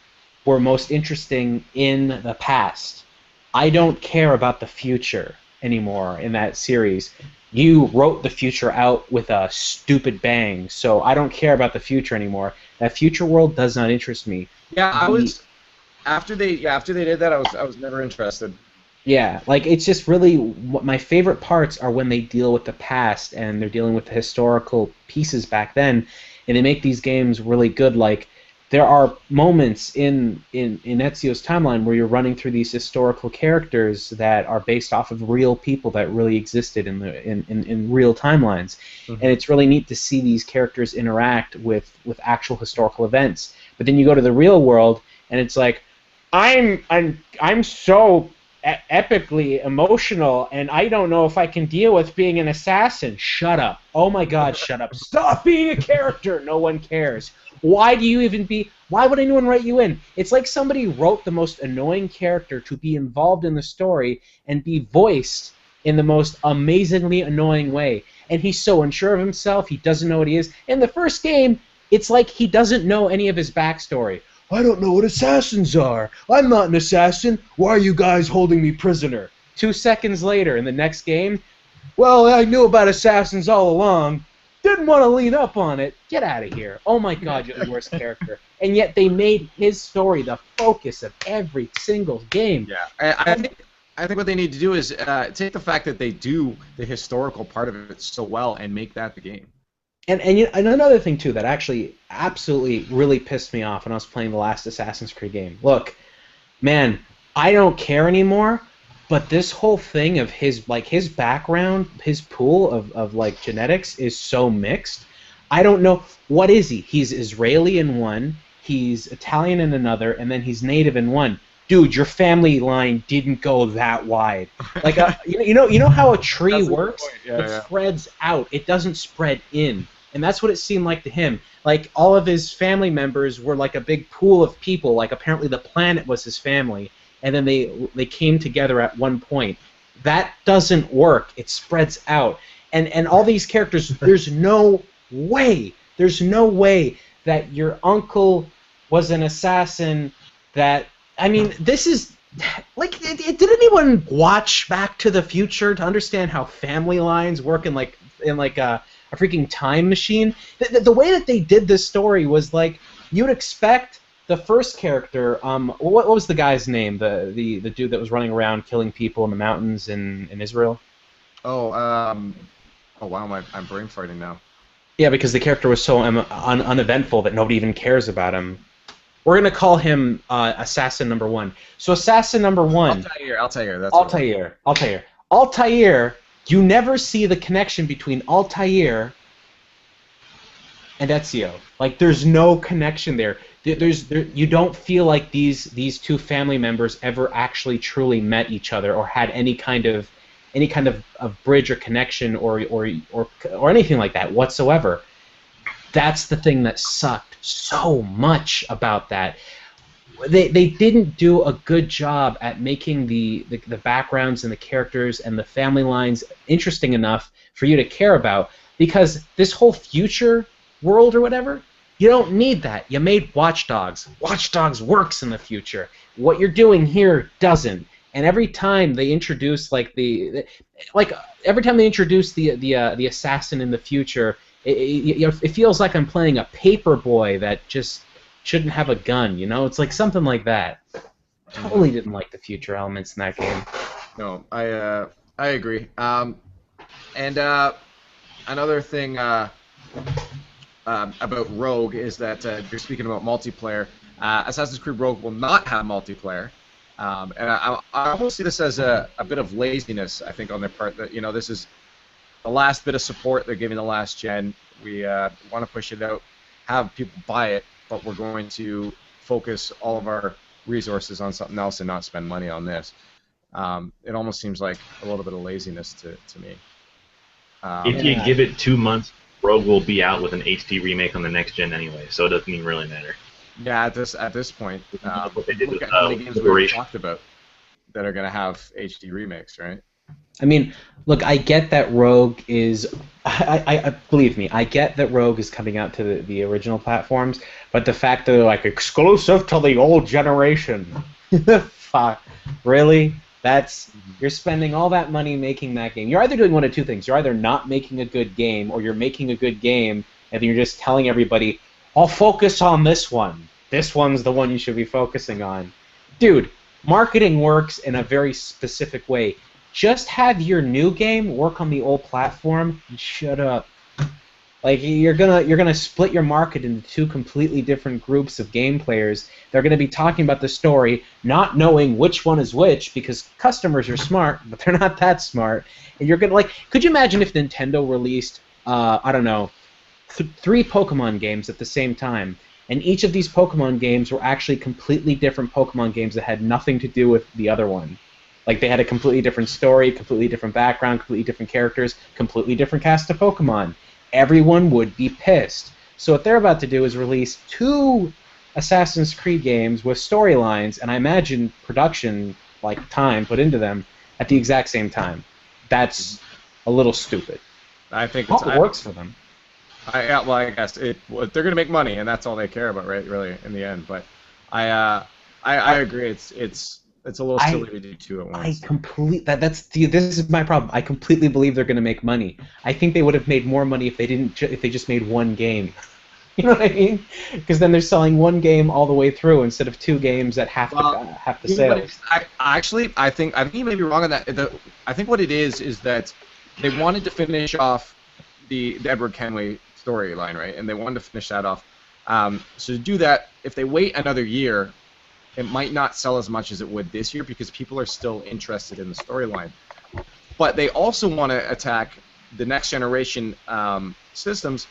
were most interesting in the past. I don't care about the future anymore in that series. You wrote the future out with a stupid bang, so I don't care about the future anymore. That future world does not interest me. Yeah, after they did that, I was never interested. Yeah, it's just really my favorite parts are when they deal with the past and they're dealing with the historical pieces back then, and they make these games really good. There are moments in Ezio's timeline where you're running through these historical characters that are based off of real people that really existed in real timelines, and it's really neat to see these characters interact with actual historical events. But then you go to the real world, and it's like, I'm so epically emotional, and I don't know if I can deal with being an assassin. Shut up! Oh my God, shut up! Stop being a character. No one cares. Why would anyone write you in? It's like somebody wrote the most annoying character to be involved in the story and be voiced in the most amazingly annoying way. And he's so unsure of himself, he doesn't know what he is. In the first game, it's like he doesn't know any of his backstory. I don't know what assassins are. I'm not an assassin. Why are you guys holding me prisoner? 2 seconds later, in the next game, well, I knew about assassins all along. Didn't want to lean up on it. Get out of here. Oh my God, you're the worst character. And yet they made his story the focus of every single game. Yeah, I think what they need to do is take the fact that they do the historical part of it so well and make that the game. And another thing too that actually absolutely really pissed me off when I was playing the last Assassin's Creed game. Look, man, I don't care anymore. But this whole thing of his background, his pool of genetics is so mixed. I don't know, what is he? He's Israeli in one, he's Italian in another, and then he's native in one. Dude, your family line didn't go that wide. You know how a tree works? It spreads out. It doesn't spread in. And that's what it seemed like to him. All of his family members were like a big pool of people. Apparently the planet was his family. And then they came together at one point. That doesn't work. It spreads out. And all these characters, there's no way that your uncle was an assassin this is... did anyone watch Back to the Future to understand how family lines work in a freaking time machine? The way that they did this story was you'd expect... The first character, what was the guy's name? The dude that was running around killing people in the mountains in Israel? Oh wow, I'm brain farting now. Yeah, because the character was so uneventful that nobody even cares about him. We're gonna call him Assassin Number 1. So Assassin Number 1. Altair. That's Altair. Altair. You never see the connection between Altair and Ezio. Like, there's no connection there. You don't feel like these two family members ever actually truly met each other or had any kind of bridge or connection or anything like that whatsoever. That's the thing that sucked so much about that. They didn't do a good job at making the backgrounds and the characters and the family lines interesting enough for you to care about, because this whole future world or whatever, you don't need that. You made Watch Dogs. Watch Dogs works in the future. What you're doing here doesn't. And every time they introduce the assassin in the future, it feels like I'm playing a paperboy that just shouldn't have a gun. It's like something like that. Totally didn't like the future elements in that game. No, I agree. And another thing about Rogue is that you're speaking about multiplayer. Assassin's Creed Rogue will not have multiplayer, and I almost see this as a bit of laziness, I think, on their part. That this is the last bit of support they're giving the last gen. We want to push it out, have people buy it, but we're going to focus all of our resources on something else and not spend money on this. It almost seems like a little bit of laziness to me. If you give it 2 months, Rogue will be out with an HD remake on the next gen anyway, so it doesn't even really matter. Yeah, at this point, what they did look with, at how many games we've talked about that are going to have HD remakes, right? I mean, look, I get that Rogue is... I believe me, I get that Rogue is coming out to the original platforms, but the fact that they're like exclusive to the old generation, fuck, really? You're spending all that money making that game. You're either doing one of two things. You're either not making a good game, or you're making a good game, and then you're just telling everybody, I'll focus on this one. This one's the one you should be focusing on. Dude, marketing works in a very specific way. Just have your new game work on the old platform and shut up. Like, you're gonna split your market into two completely different groups of game players. They're gonna be talking about the story, not knowing which one is which, because customers are smart, but they're not that smart. And you're gonna could you imagine if Nintendo released I don't know, 3 Pokemon games at the same time, and each of these Pokemon games were actually completely different Pokemon games that had nothing to do with the other one. Like, they had a completely different story, completely different background, completely different characters, completely different cast of Pokemon. Everyone would be pissed. So what they're about to do is release 2 Assassin's Creed games with storylines, and I imagine production time put into them at the exact same time. That's a little stupid. I think it works for them. I guess they're going to make money, and that's all they care about, right? Really, in the end. But I agree. It's a little silly to do 2 at once. This is my problem. I completely believe they're going to make money. I think they would have made more money if they just made one game. You know what I mean? Because then they're selling one game all the way through instead of 2 games at half the sales. I think you may be wrong on that. I think what it is that they wanted to finish off the Edward Kenway storyline, right? And they wanted to finish that off. So to do that, if they wait another year, it might not sell as much as it would this year because people are still interested in the storyline. But they also want to attack the next generation systems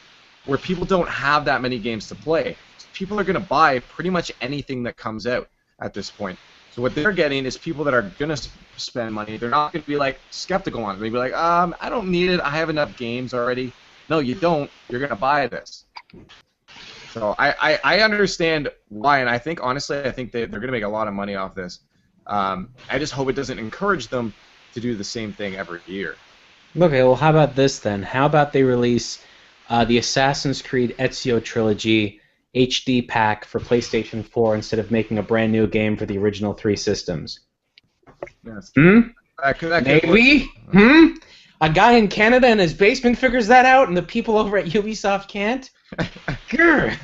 where people don't have that many games to play. People are going to buy pretty much anything that comes out at this point. So what they're getting is people that are going to spend money. They're not going to be skeptical on it. They'll be like, I don't need it. I have enough games already. No, you don't. You're going to buy this. So I understand why, and I think, honestly, they're going to make a lot of money off this. I just hope it doesn't encourage them to do the same thing every year. Okay, well, how about this then? How about they release the Assassin's Creed Ezio Trilogy HD pack for PlayStation 4 instead of making a brand new game for the original 3 systems? Yes. Maybe? A guy in Canada in his basement figures that out, and the people over at Ubisoft can't? Grr.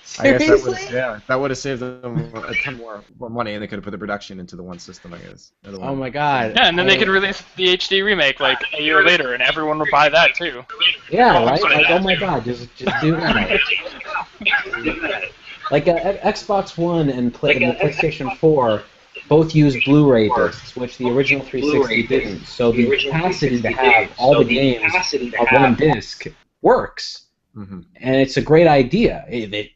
Seriously? That would have saved them a ton more money, and they could have put the production into the one system, I guess. Oh my god. Yeah, and then they could release the HD remake a year later, and everyone would buy that too. Yeah, right? Oh my god, just do that. Like Xbox One and the PlayStation 4 both use Blu-ray discs, which the original 360 didn't. So the capacity to have all the games on one disc works, Hmm. and it's a great idea.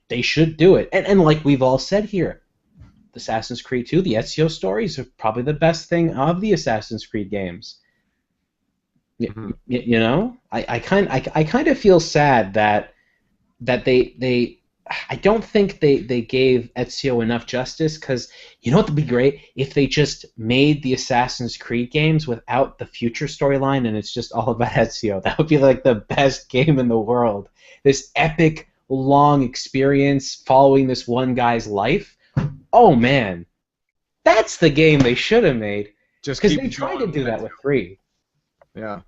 They should do it. And like we've all said here, Assassin's Creed 2, the Ezio stories are probably the best thing of the Assassin's Creed games. Hmm. You know, I kind of feel sad that they I don't think they gave Ezio enough justice, because you know what would be great if they just made the Assassin's Creed games without the future storyline and it's just all about Ezio. That would be like the best game in the world. This epic long experience following this one guy's life. Oh man, that's the game they should have made, Just because keep they tried to going do that with 3. Yeah.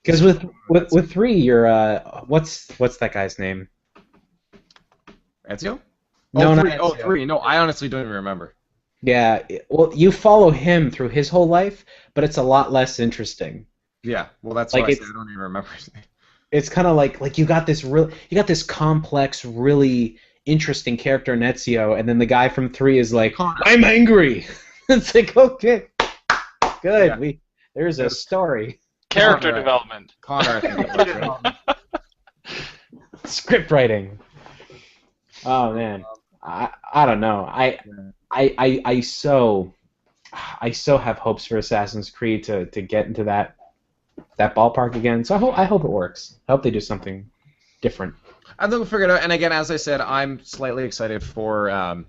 Because with 3, you're what's that guy's name? Ezio? No, Oh, not 3. Oh, Ezio. 3. No, I honestly don't even remember. Yeah, well, you follow him through his whole life, but it's a lot less interesting. Yeah, well, that's Like why I said I don't even remember his name. it's kind of like you got this complex, really interesting character in Ezio, and then the guy from 3 is like, Connor. I'm angry. It's like, okay, good. Yeah. There's a story. Character Connor, development. Connor, I think it was, right? Script writing. Oh man, I don't know. I so have hopes for Assassin's Creed to get into that ballpark again. So I hope it works. I hope they do something different. I think we'll figure it out. And again, as I said, I'm slightly excited for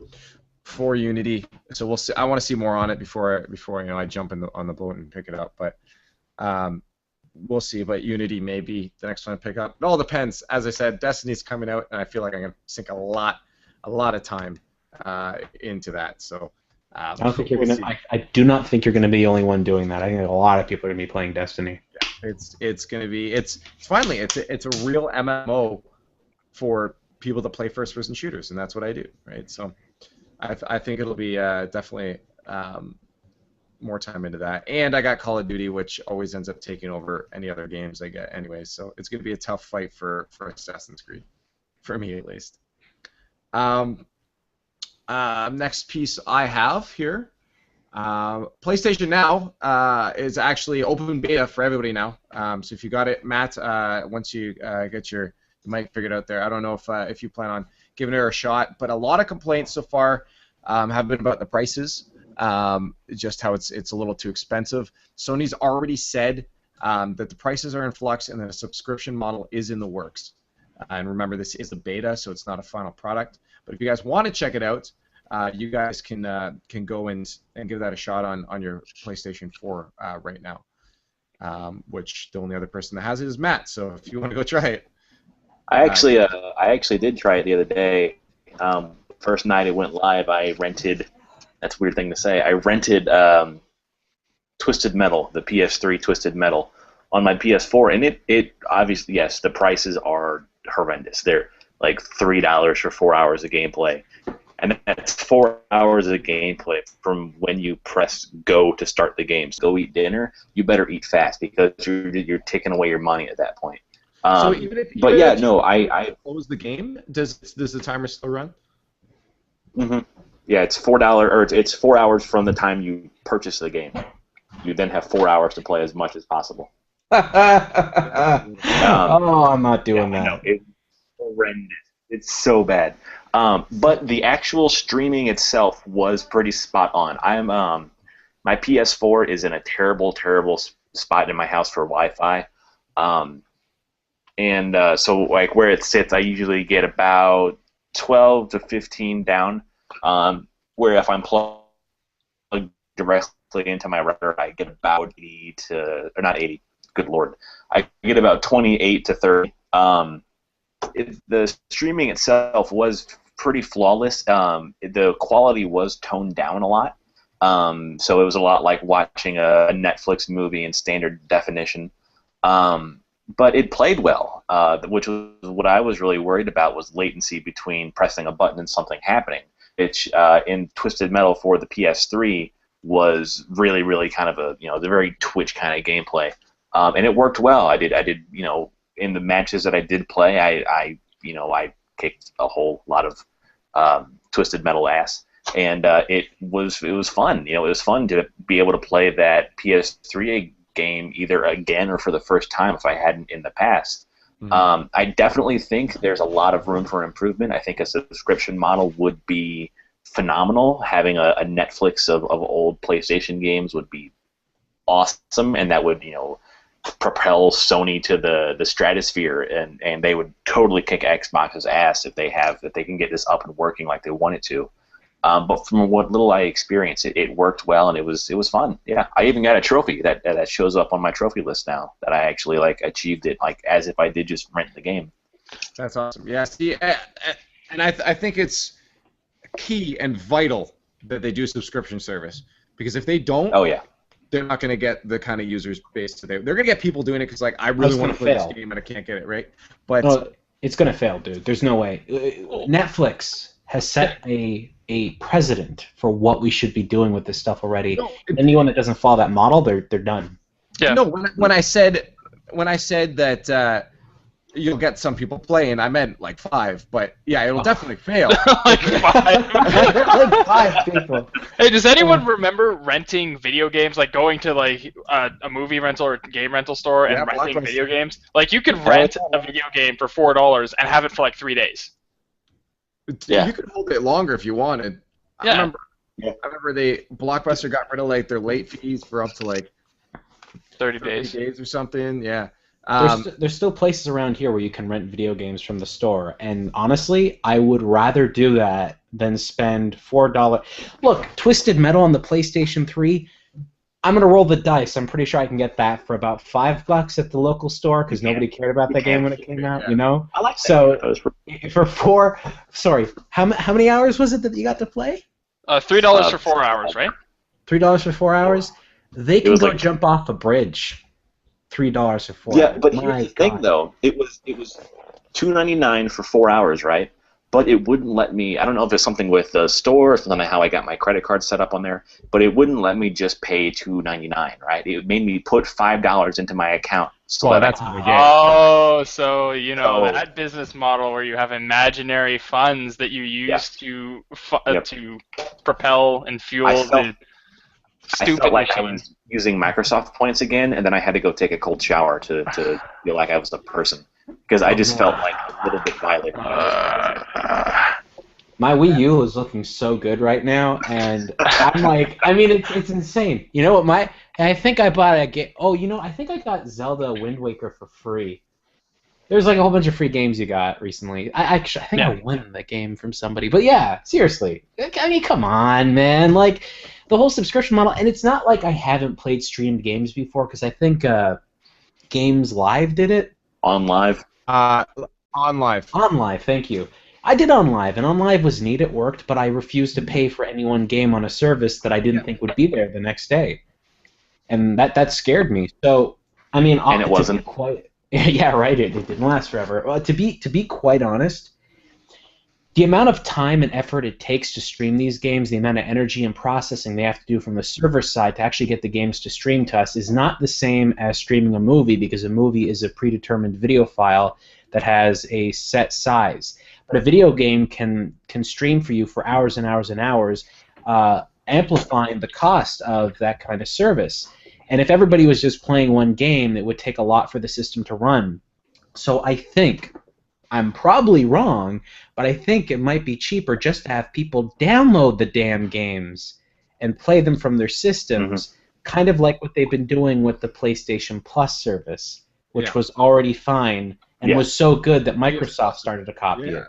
Unity. So we'll see. I want to see more on it before I jump on the boat and pick it up. But we'll see. But Unity may be the next one to pick up. It all depends. As I said, Destiny's coming out, and I feel like I'm gonna sink a lot of time into that. So I don't think you're gonna. I do not think you're gonna be the only one doing that. I think a lot of people are gonna be playing Destiny. Yeah, it's gonna be finally it's a real MMO for people that play first-person shooters, and that's what I do, right? So I think it'll be definitely more time into that. And I got Call of Duty, which always ends up taking over any other games I get anyway. So it's gonna be a tough fight for Assassin's Creed, for me at least. Next piece I have here. PlayStation Now is actually open beta for everybody now. So if you got it, Matt, once you get your mic figured out there, I don't know if you plan on giving it a shot, but a lot of complaints so far have been about the prices, just how it's a little too expensive. Sony's already said that the prices are in flux and that a subscription model is in the works. And remember, this is a beta, so it's not a final product. But if you guys want to check it out, you guys can go and give that a shot on your PlayStation 4 right now. Which the only other person that has it is Matt. So if you want to go try it, I actually did try it the other day. First night it went live, I rented. That's a weird thing to say. I rented Twisted Metal, the PS3 Twisted Metal, on my PS4, and it obviously, yes, the prices are horrendous. They're like $3 for 4 hours of gameplay. And that's 4 hours of gameplay from when you press go to start the game. So go eat dinner. You better eat fast because you're taking away your money at that point. so even if I close the game, does the timer still run? Yeah, it's $4 or it's 4 hours from the time you purchase the game. You then have 4 hours to play as much as possible. I'm not doing that. No, it's horrendous. It's so bad. But the actual streaming itself was pretty spot on. My PS4 is in a terrible spot in my house for Wi-Fi, so like where it sits, I usually get about 12 to 15 down. Where if I'm plugged directly into my router, I get about 80 to, or not 80. Good lord, I get about 28 to 30. The streaming itself was pretty flawless. The quality was toned down a lot, so it was a lot like watching a Netflix movie in standard definition. But it played well, which was what I was really worried about, was latency between pressing a button and something happening, which in Twisted Metal for the PS3 was really, really kind of the very Twitch kind of gameplay, and it worked well. I did in the matches that I did play, I kicked a whole lot of Twisted Metal ass. And it was fun. It was fun to be able to play that PS3 game either again or for the first time if I hadn't in the past. Mhm. I definitely think there's a lot of room for improvement. I think a subscription model would be phenomenal. Having a Netflix of old PlayStation games would be awesome, and that would propel Sony to the stratosphere, and they would totally kick Xbox's ass if they can get this up and working like they want it to. But from what little I experienced, it worked well, and it was fun. Yeah, I even got a trophy that shows up on my trophy list now that I actually achieved it as if I did just rent the game. That's awesome. Yeah, see, and I think it's key and vital that they do subscription service, because if they don't, Oh yeah, they're not going to get the kind of users base today. They're going to get people doing it because I really want to play this game and I can't get it, right? But No, it's gonna fail, dude. There's no way. Netflix has set a precedent for what we should be doing with this stuff already. No, Anyone that doesn't follow that model, they're done. Yeah. no, when I said that you'll get some people playing, I meant like 5, but yeah, it'll definitely fail. Like 5. Like 5 people. Hey, does anyone remember renting video games, like going to a movie rental or game rental store and Yeah, renting Blockbuster. video games? Like you could rent a video game for $4 and have it for like 3 days. Yeah. You could hold it longer if you wanted. Yeah. Yeah. I remember Blockbuster got rid of their late fees for up to 30 30 days. days or something. Yeah. There's still places around here where you can rent video games from the store, and honestly, I would rather do that than spend $4. Look, Twisted Metal on the PlayStation 3. I'm gonna roll the dice. I'm pretty sure I can get that for about $5 at the local store because nobody cared about that game when it came out. I like that. So That was pretty- for 4, sorry, how many hours was it that you got to play? $3 for 4 hours, right? $3 for 4 hours. They can was go like- jump off a bridge. $3 for 4 Yeah, hours. but My here's the thing, God. though. It was $2.99 for 4 hours, right? But it wouldn't let me. I don't know if it's something with the store or something like how I got my credit card set up on there. But it wouldn't let me just pay $2.99, right? It made me put $5 into my account. So Well, that that's in the game. Oh, so So- that business model where you have imaginary funds that you use Yeah. to to propel and fuel I felt- the I stupid felt like I machines. was using Microsoft points again, and then I had to go take a cold shower to feel like I was a person because I just felt like a little bit violated. My Wii U is looking so good right now, and I'm like, I mean, it's insane. You know what? I think I bought a game. Oh, I think I got Zelda Wind Waker for free. There's like a whole bunch of free games you got recently. I think I won the game from somebody. But yeah, seriously. I mean, come on, man. Like, the whole subscription model, and it's not like I haven't played streamed games before, because I think Games Live did it. On live. On live. On Live, thank you. I did On Live, and On Live was neat, it worked, but I refused to pay for any one game on a service that I didn't think would be there the next day. And that scared me. So, I mean... And it wasn't. Yeah, right, it didn't last forever. Well, to be quite honest, the amount of time and effort it takes to stream these games, the amount of energy and processing they have to do from the server side to actually get the games to stream to us is not the same as streaming a movie, because a movie is a predetermined video file that has a set size. But a video game can stream for you for hours and hours and hours, amplifying the cost of that kind of service. And if everybody was just playing one game, it would take a lot for the system to run. So I think, I'm probably wrong, but I think it might be cheaper just to have people download the damn games and play them from their systems, kind of like what they've been doing with the PlayStation Plus service, which was already fine and was so good that Microsoft started to copy it,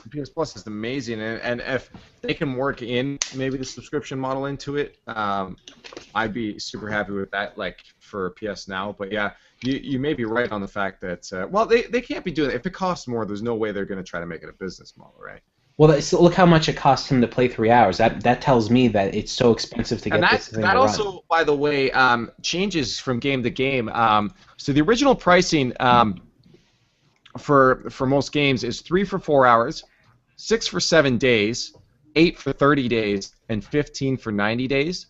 PS Plus is amazing, and if they can work in maybe the subscription model into it, I'd be super happy with that, like for PS Now. But yeah, you may be right on the fact that well, they can't be doing it. If it costs more, there's no way they're going to try to make it a business model, right? Well, look how much it costs him to play 3 hours. That tells me that it's so expensive to get this thing to run. Also, by the way, changes from game to game. So the original pricing for most games is 3 for 4 hours, 6 for 7 days, 8 for 30 days, and 15 for 90 days.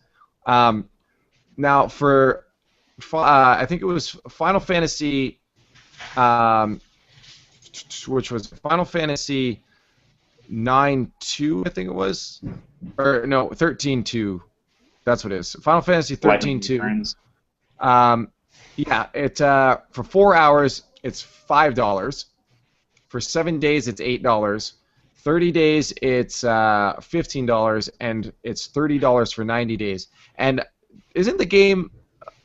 Now for I think it was Final Fantasy, which was Final Fantasy 9-2, I think it was, or no, 13-2. That's what it is. Final Fantasy 13-2. Yeah, it for 4 hours it's $5. For 7 days it's $8. 30 days it's $15, and it's $30 for 90 days. And isn't the game?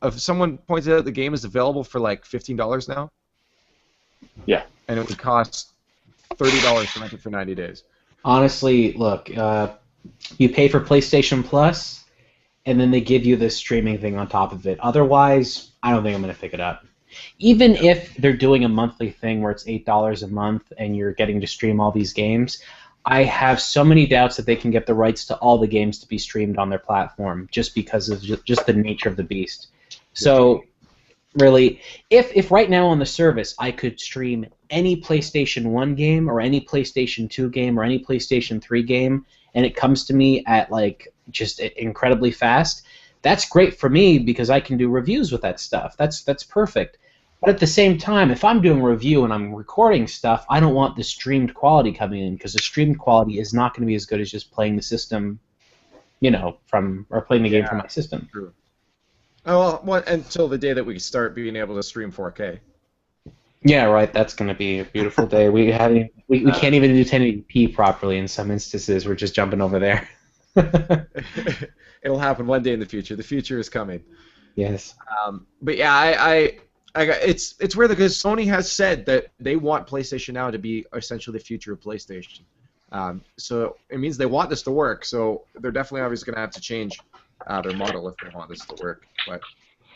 If someone pointed out the game is available for like $15 now. Yeah. And it would cost $30 to rent it for 90 days. Honestly, look, you pay for PlayStation Plus, and then they give you this streaming thing on top of it. Otherwise, I don't think I'm going to pick it up. Even if they're doing a monthly thing where it's $8 a month and you're getting to stream all these games, I have so many doubts that they can get the rights to all the games to be streamed on their platform just because of just the nature of the beast. So, really, if right now on the service I could stream any PlayStation 1 game or any PlayStation 2 game or any PlayStation 3 game, and it comes to me at like just incredibly fast, that's great for me because I can do reviews with that stuff. That's perfect. But at the same time, if I'm doing a review and I'm recording stuff, I don't want the streamed quality coming in because the streamed quality is not going to be as good as just playing the system, playing the game from my system. True. Oh, well, until the day that we start being able to stream 4K. Yeah, right. That's going to be a beautiful day. We can't even do 1080p properly in some instances. We're just jumping over there. It'll happen one day in the future. The future is coming. Yes. But yeah, it's weird because Sony has said that they want PlayStation Now to be essentially the future of PlayStation. So it means they want this to work. So they're definitely obviously going to have to change their model if they want this to work. But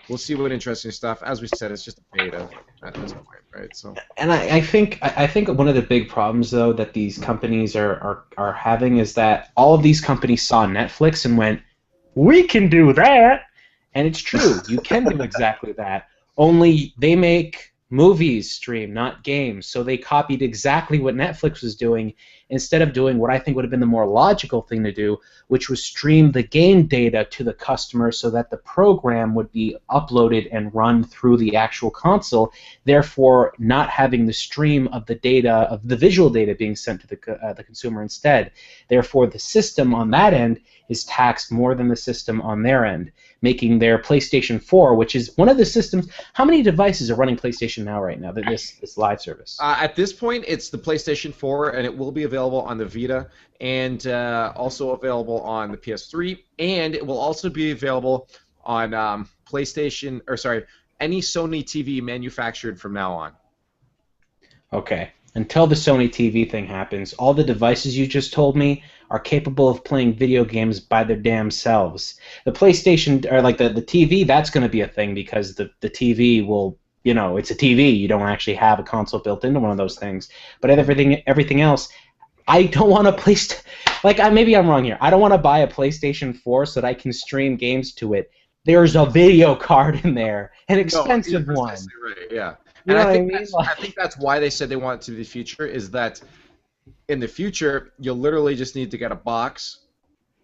we'll see what interesting stuff. As we said, it's just a beta at this point, right? So. And I think one of the big problems though that these companies are having is that all of these companies saw Netflix and went, "We can do that," and it's true. You can do exactly that. Only they make movies stream, not games. So they copied exactly what Netflix was doing instead of doing what I think would have been the more logical thing to do, which was stream the game data to the customer so that the program would be uploaded and run through the actual console, therefore not having the stream of the data, of the visual data being sent to the consumer instead. Therefore, the system on that end is taxed more than the system on their end, making their PlayStation 4, which is one of the systems. How many devices are running PlayStation Now right now, this live service? At this point, it's the PlayStation 4, and it will be available on the Vita, and also available on the PS3, and it will also be available on PlayStation, or sorry, any Sony TV manufactured from now on. Okay. Until the Sony TV thing happens, all the devices you just told me are capable of playing video games by their damn selves. The PlayStation, or like the TV, that's going to be a thing because the TV will, it's a TV. You don't actually have a console built into one of those things. But everything else, I don't want to maybe I'm wrong here. I don't want to buy a PlayStation 4 so that I can stream games to it. There's a video card in there, an expensive one. Right, yeah. You And know I think, what I mean? I think that's why they said they want it to be the future, is that in the future, you'll literally just need to get a box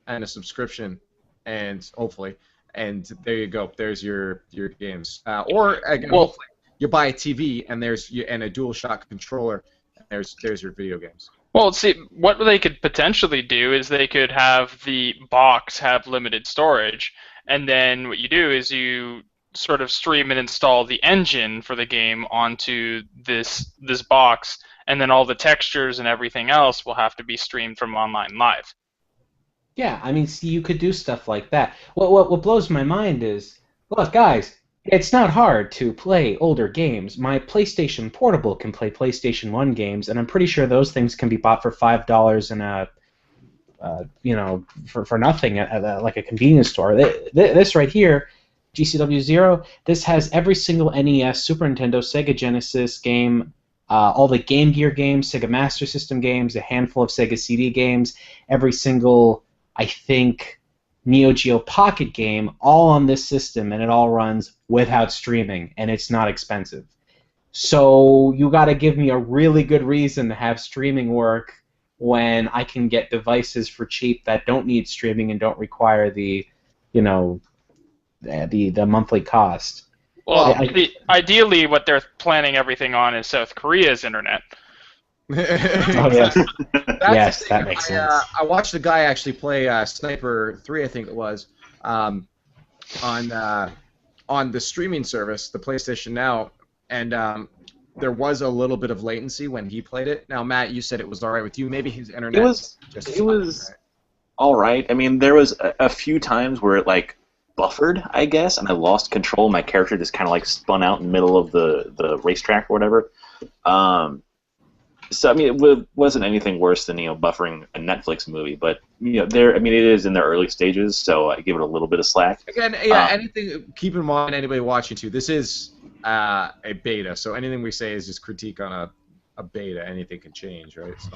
and a subscription, and hopefully, and there you go. There's your games. Or, again, hopefully, you buy a TV, and and a DualShock controller, and there's your video games. Well, see, what they could potentially do is they could have the box have limited storage, and then what you do is you sort of stream and install the engine for the game onto this box, and then all the textures and everything else will have to be streamed from online live. Yeah, I mean, see, you could do stuff like that. What blows my mind is, look, guys, it's not hard to play older games. My PlayStation Portable can play PlayStation 1 games, and I'm pretty sure those things can be bought for $5 for nothing at like a convenience store. This right here, GCW Zero, this has every single NES, Super Nintendo, Sega Genesis game, all the Game Gear games, Sega Master System games, a handful of Sega CD games, every single, I think, Neo Geo Pocket game, all on this system, and it all runs without streaming, and it's not expensive. So you got to give me a really good reason to have streaming work when I can get devices for cheap that don't need streaming and don't require the monthly cost. Well, ideally, what they're planning everything on is South Korea's internet. Oh yes, That's yes, the thing. that makes sense. I watched a guy actually play Sniper 3, I think it was, on the streaming service, the PlayStation Now, and there was a little bit of latency when he played it. Now, Matt, you said it was all right with you. Maybe his internet just it was all right. I mean, there was a few times where it like buffered, I guess, and I lost control. My character just kind of like spun out in the middle of the racetrack or whatever. So I mean, it wasn't anything worse than buffering a Netflix movie, but I mean, it is in the early stages, so I give it a little bit of slack. Again, yeah. Anything. Keep in mind, anybody watching too. This is a beta, so anything we say is just critique on a beta. Anything can change, right? So.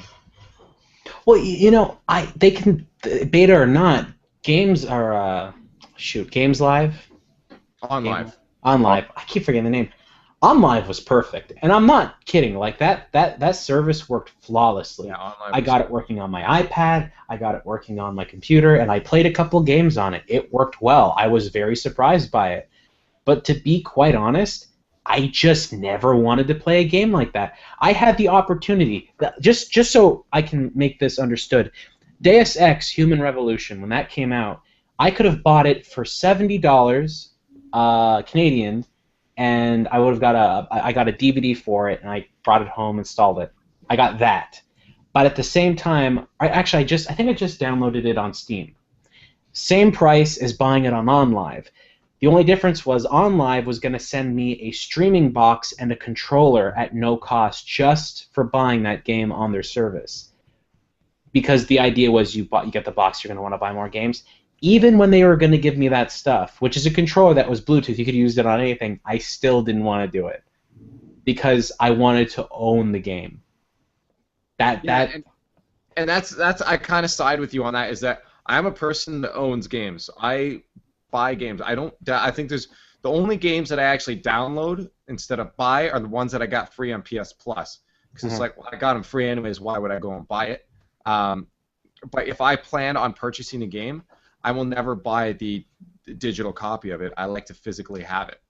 Well, they can beta or not. Games are Games Live. On Live. I keep forgetting the name. On Live was perfect, and I'm not kidding. Like that service worked flawlessly. Yeah, I got it working on my iPad. I got it working on my computer, and I played a couple games on it. It worked well. I was very surprised by it. But to be quite honest, I just never wanted to play a game like that. I had the opportunity, just so I can make this understood. Deus Ex: Human Revolution, when that came out, I could have bought it for $70 Canadian. And I would have got I got a DVD for it, and I brought it home, installed it. I got that, but at the same time, I think I just downloaded it on Steam. Same price as buying it on OnLive. The only difference was OnLive was going to send me a streaming box and a controller at no cost just for buying that game on their service. Because the idea was you get the box, you're going to want to buy more games. Even when they were going to give me that stuff, which is a controller that was Bluetooth, you could use it on anything, I still didn't want to do it because I wanted to own the game. And that's I kind of side with you on that. Is that I'm a person that owns games. I buy games. I think the only games that I actually download instead of buy are the ones that I got free on PS Plus because it's like, well, I got them free anyways. Why would I go and buy it? But if I plan on purchasing a game, I will never buy the digital copy of it. I like to physically have it.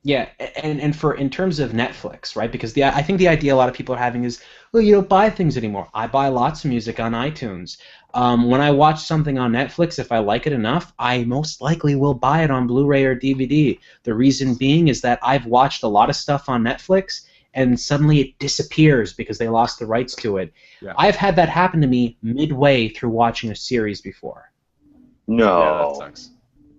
Yeah, and in terms of Netflix, right? Because I think the idea a lot of people are having is, well, you don't buy things anymore. I buy lots of music on iTunes. When I watch something on Netflix, if I like it enough, I most likely will buy it on Blu-ray or DVD. The reason being is that I've watched a lot of stuff on Netflix, and suddenly it disappears because they lost the rights to it. Yeah. I've had that happen to me midway through watching a series before. No. Yeah, that sucks.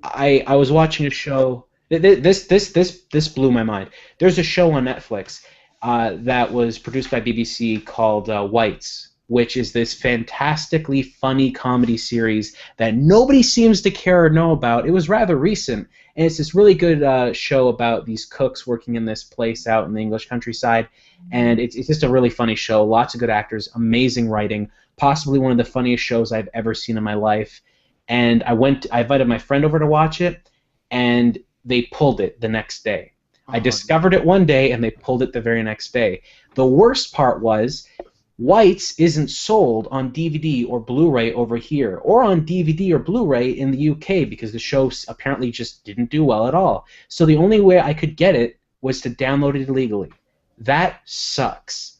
I was watching a show. This blew my mind. There's a show on Netflix that was produced by BBC called Whites, which is this fantastically funny comedy series that nobody seems to care or know about. It was rather recent, and it's this really good show about these cooks working in this place out in the English countryside, and it's just a really funny show. Lots of good actors, amazing writing, possibly one of the funniest shows I've ever seen in my life. And I invited my friend over to watch it, and they pulled it the next day. I discovered it one day, and they pulled it the very next day. The worst part was, Whites isn't sold on DVD or Blu-ray over here, or on DVD or Blu-ray in the UK, because the show apparently just didn't do well at all. So the only way I could get it was to download it illegally. That sucks.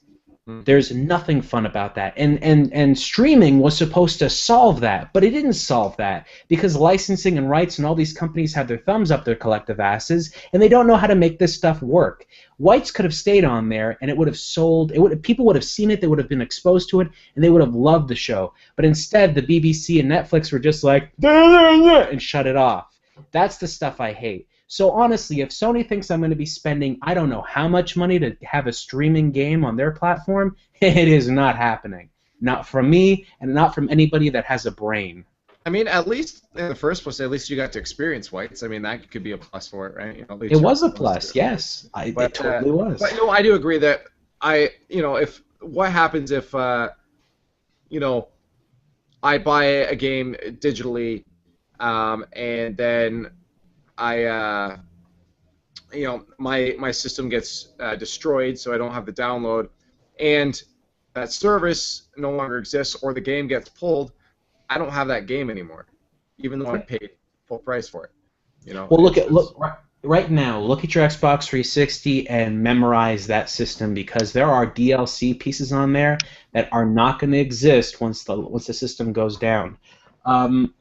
There's nothing fun about that. And streaming was supposed to solve that, but it didn't solve that because licensing and rights and all these companies have their thumbs up their collective asses, and they don't know how to make this stuff work. Whites could have stayed on there, and it would have sold. People would have seen it, they would have been exposed to it, and they would have loved the show. But instead, the BBC and Netflix were just like, and shut it off. That's the stuff I hate. So honestly, if Sony thinks I'm going to be spending I don't know how much money to have a streaming game on their platform, it is not happening. Not from me, and not from anybody that has a brain. I mean, at least in the first place, at least you got to experience Whites. I mean, that could be a plus for it, right? It was a plus, yes. It totally was. But I do agree that if what happens if I buy a game digitally, and then my system gets destroyed, so I don't have the download, and that service no longer exists, or the game gets pulled. I don't have that game anymore, even though I paid full price for it. Well, look. right now, look at your Xbox 360 and memorize that system because there are DLC pieces on there that are not going to exist once the system goes down.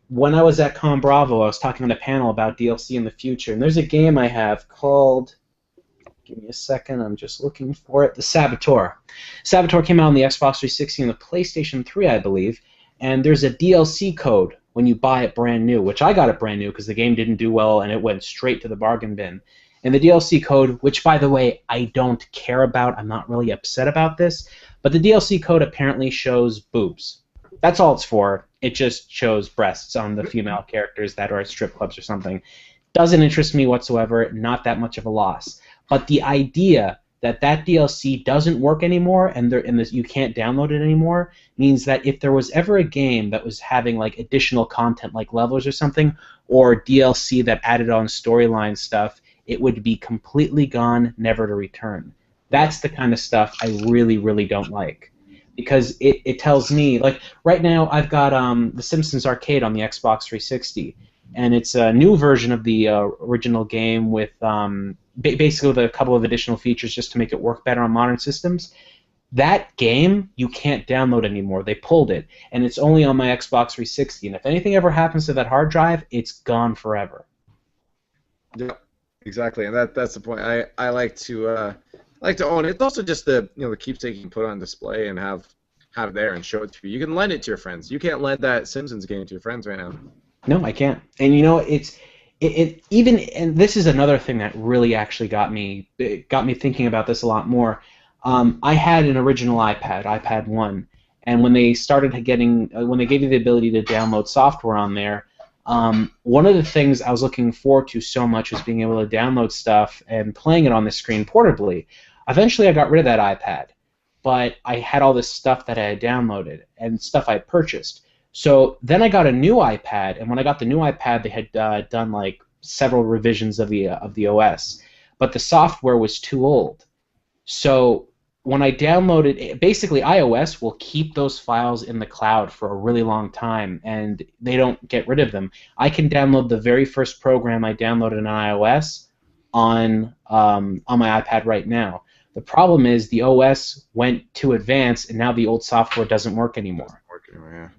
When I was at Con Bravo, I was talking on a panel about DLC in the future, and there's a game I have called. Give me a second, I'm just looking for it. The Saboteur. Saboteur came out on the Xbox 360 and the PlayStation 3, I believe, and there's a DLC code when you buy it brand new, which I got it brand new because the game didn't do well and it went straight to the bargain bin. And the DLC code, which by the way, I don't care about, I'm not really upset about this, but the DLC code apparently shows boobs. That's all it's for. It just shows breasts on the female characters that are at strip clubs or something. Doesn't interest me whatsoever, not that much of a loss. But the idea that that DLC doesn't work anymore and you can't download it anymore means that if there was ever a game that was having like additional content like levels or something, or DLC that added on storyline stuff, it would be completely gone, never to return. That's the kind of stuff I really, really don't like. Because it tells me, like, right now I've got The Simpsons Arcade on the Xbox 360, and it's a new version of the original game with basically with a couple of additional features just to make it work better on modern systems. That game you can't download anymore. They pulled it, and it's only on my Xbox 360. And if anything ever happens to that hard drive, it's gone forever. Yeah, exactly, and that's the point. I like to own it. It's also just the the keepsake you can put on display and have it there and show it to you. You can lend it to your friends. You can't lend that Simpsons game to your friends right now. No, I can't. And even and this is another thing that really actually got me thinking about this a lot more. I had an original iPad 1, and when they when they gave you the ability to download software on there, one of the things I was looking forward to so much was being able to download stuff and playing it on the screen portably. Eventually, I got rid of that iPad, but I had all this stuff that I had downloaded and stuff I had purchased. So then I got a new iPad, and when I got the new iPad, they had done like several revisions of the OS, but the software was too old. So when I downloaded it, basically iOS will keep those files in the cloud for a really long time, and they don't get rid of them. I can download the very first program I downloaded on iOS on my iPad right now. The problem is the OS went too advanced, and now the old software doesn't work anymore. Yeah.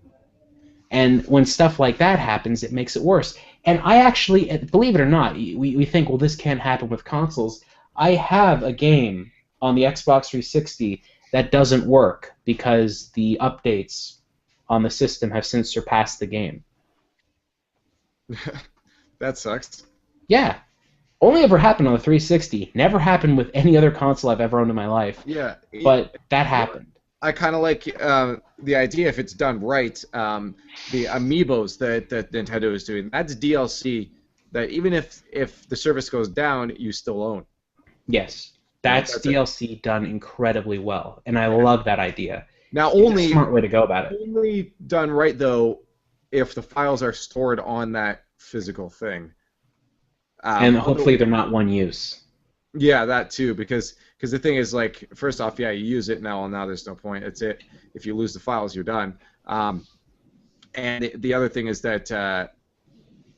And when stuff like that happens, it makes it worse. And I actually, believe it or not, we think, well, this can't happen with consoles. I have a game on the Xbox 360 that doesn't work because the updates on the system have since surpassed the game. That sucks. Yeah. Only ever happened on the 360. Never happened with any other console I've ever owned in my life. Yeah. But that happened. I kind of like the idea, if it's done right, the amiibos that Nintendo is doing. That's DLC that even if the service goes down, you still own. Yes. That's DLC done incredibly well, and I love that idea. Now, it's a smart way to go about it. Only done right, though, if the files are stored on that physical thing. And hopefully they're not one use. Yeah, that too, because the thing is, like, first off, yeah, you use it now there's no point. It's it. If you lose the files, you're done. And the other thing is that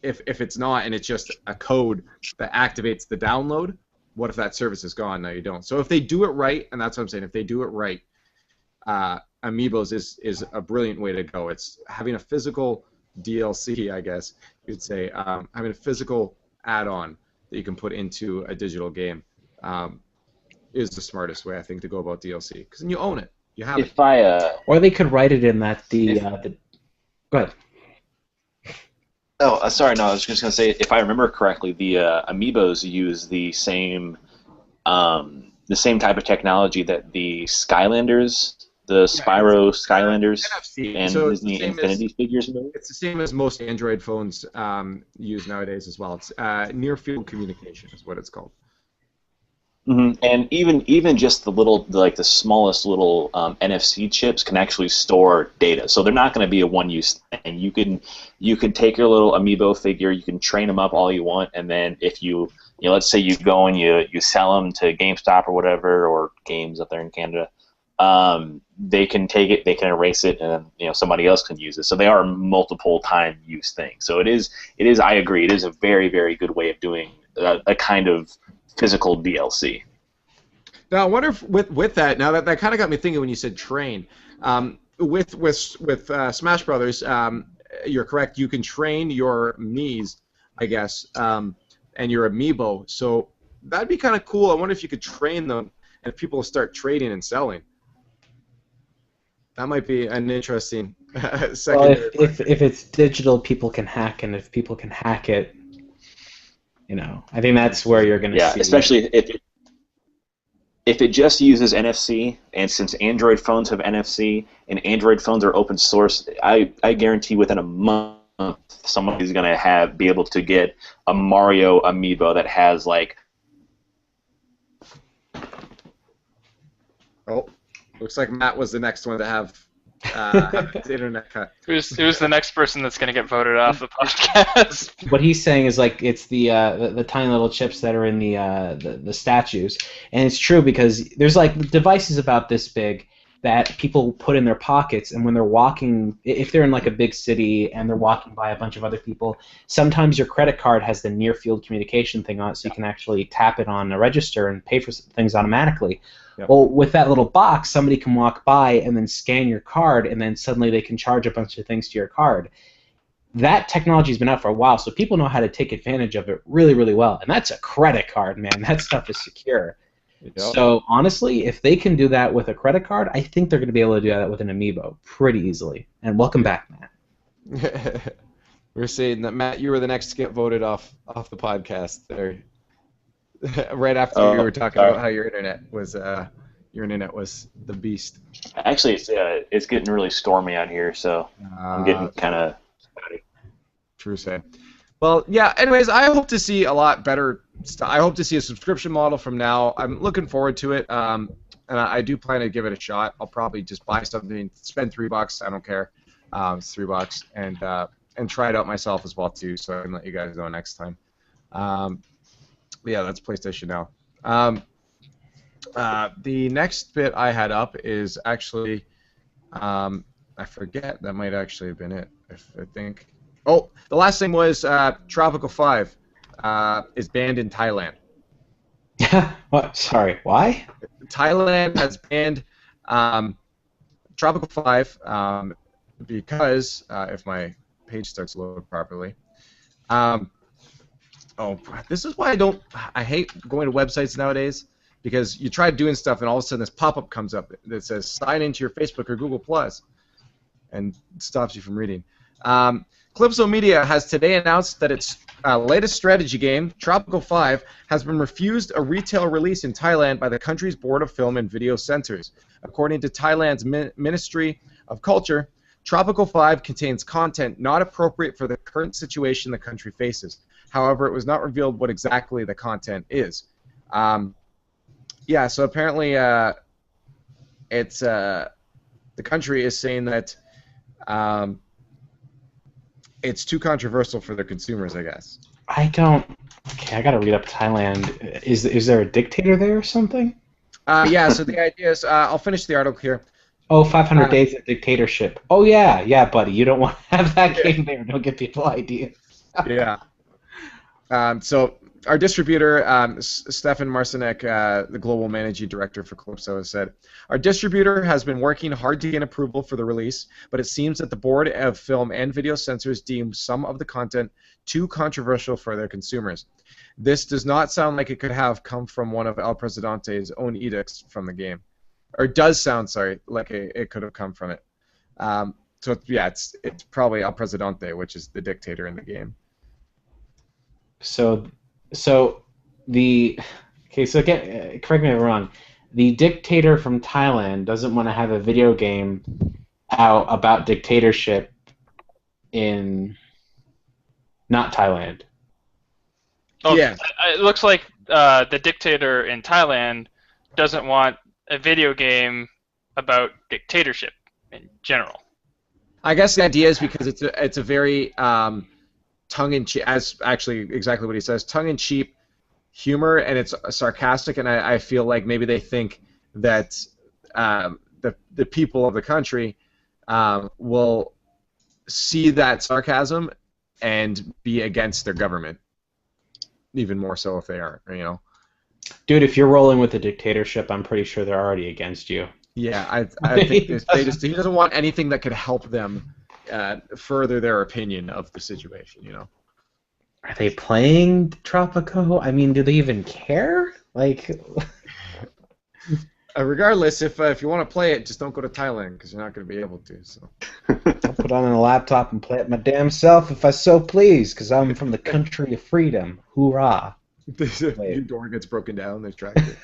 if it's not, and it's just a code that activates the download, what if that service is gone? No, you don't. So if they do it right, and that's what I'm saying, if they do it right, Amiibos is a brilliant way to go. It's having a physical DLC, I guess you'd say, having a physical add-on that you can put into a digital game is the smartest way, I think, to go about DLC, because then you own it. You have it. Or they could write it in that Go ahead. Oh, sorry. No, I was just going to say, if I remember correctly, the Amiibos use the same type of technology that the Skylanders, the Spyro Skylanders, and so Disney Infinity figures made. It's the same as most Android phones use nowadays as well. It's near-field communication is what it's called. Mm-hmm. And even just the smallest little NFC chips can actually store data. So they're not going to be a one-use thing. You can take your little Amiibo figure, you can train them up all you want, and then if you let's say you go and you sell them to GameStop or whatever, or Games up there in Canada, they can take it, they can erase it, and then somebody else can use it. So they are multiple time use things. So it is. I agree. It is a very, very good way of doing a kind of physical DLC. Now I wonder if with that, now that kind of got me thinking when you said train. With Smash Brothers, you're correct. You can train your Miis, I guess, and your amiibo. So that'd be kind of cool. I wonder if you could train them and people start trading and selling. That might be an interesting second. Well, if it's digital, people can hack, and if people can hack it, I think that's where you're going to see. Yeah, especially if it just uses NFC, and since Android phones have NFC, and Android phones are open source, I guarantee within a month somebody's going to be able to get a Mario amiibo that has like. Oh, looks like Matt was the next one to have his internet cut. Who's the next person that's going to get voted off the podcast? What he's saying is like it's the tiny little chips that are in the statues, and it's true because there's like devices about this big that people put in their pockets, and when they're walking, if they're in like a big city and they're walking by a bunch of other people, sometimes your credit card has the near field communication thing on it, so you can actually tap it on a register and pay for things automatically. Yep. Well, with that little box, somebody can walk by and then scan your card, and then suddenly they can charge a bunch of things to your card. That technology's been out for a while, so people know how to take advantage of it really, really well. And that's a credit card, man. That stuff is secure. Yep. So, honestly, if they can do that with a credit card, I think they're going to be able to do that with an amiibo pretty easily. And welcome back, Matt. We're saying that, Matt, you were the next to get voted off the podcast there. Right after we were talking about how your internet was the beast. Actually, it's getting really stormy out here, so I'm getting kind of. True say. Well, yeah. Anyways, I hope to see a lot better stuff. I hope to see a subscription model from now. I'm looking forward to it, and I do plan to give it a shot. I'll probably just buy something, spend $3. I don't care. It's $3, and try it out myself as well too, so I can let you guys know next time. Yeah, that's PlayStation Now. The next bit I had up is actually, I forget, that might actually have been it, I think. Oh, the last thing was Tropical 5 is banned in Thailand. What? Sorry, why? Thailand has banned Tropical 5 because, if my page starts loading properly, oh, this is why I hate going to websites nowadays, because you try doing stuff and all of a sudden this pop-up comes up that says sign into your Facebook or Google Plus and stops you from reading. Calypso Media has today announced that its latest strategy game, Tropical 5, has been refused a retail release in Thailand by the country's Board of Film and Video Censors. According to Thailand's Ministry of Culture, Tropical 5 contains content not appropriate for the current situation the country faces. However, it was not revealed what exactly the content is. Yeah, so apparently it's the country is saying that it's too controversial for their consumers, I guess. Okay, I gotta read up Thailand. Is there a dictator there or something? Yeah, so the idea is, I'll finish the article here. Oh, 500 Days of Dictatorship. Oh, yeah, buddy. You don't want to have that game there. Don't give people ideas. Yeah. So our distributor, Stefan Marcinek, the global managing director for Calypso, has said, our distributor has been working hard to gain approval for the release, but it seems that the Board of Film and Video Censors deemed some of the content too controversial for their consumers. This does not sound like it could have come from one of El Presidente's own edicts from the game. Or does sound, sorry, like it could have come from it. So, yeah, it's probably El Presidente, which is the dictator in the game. So again, correct me if I'm wrong. The dictator from Thailand doesn't want to have a video game out about dictatorship in not Thailand. Oh, yeah. It looks like the dictator in Thailand doesn't want a video game about dictatorship in general. I guess the idea is because it's a very tongue-in-cheek, as actually exactly what he says, tongue-in-cheek humor, and it's sarcastic, and I feel like maybe they think that the people of the country will see that sarcasm and be against their government. even more so if they aren't. Dude, if you're rolling with a dictatorship, I'm pretty sure they're already against you. Yeah, I think he doesn't want anything that could help them further their opinion of the situation. Are they playing Tropico? I mean, do they even care? Like, regardless, if you want to play it, just don't go to Thailand because you're not going to be able to. So. I'll put on a laptop and play it my damn self if I so please, because I'm from the country of freedom. Hoorah! Your door gets broken down. There's tractor.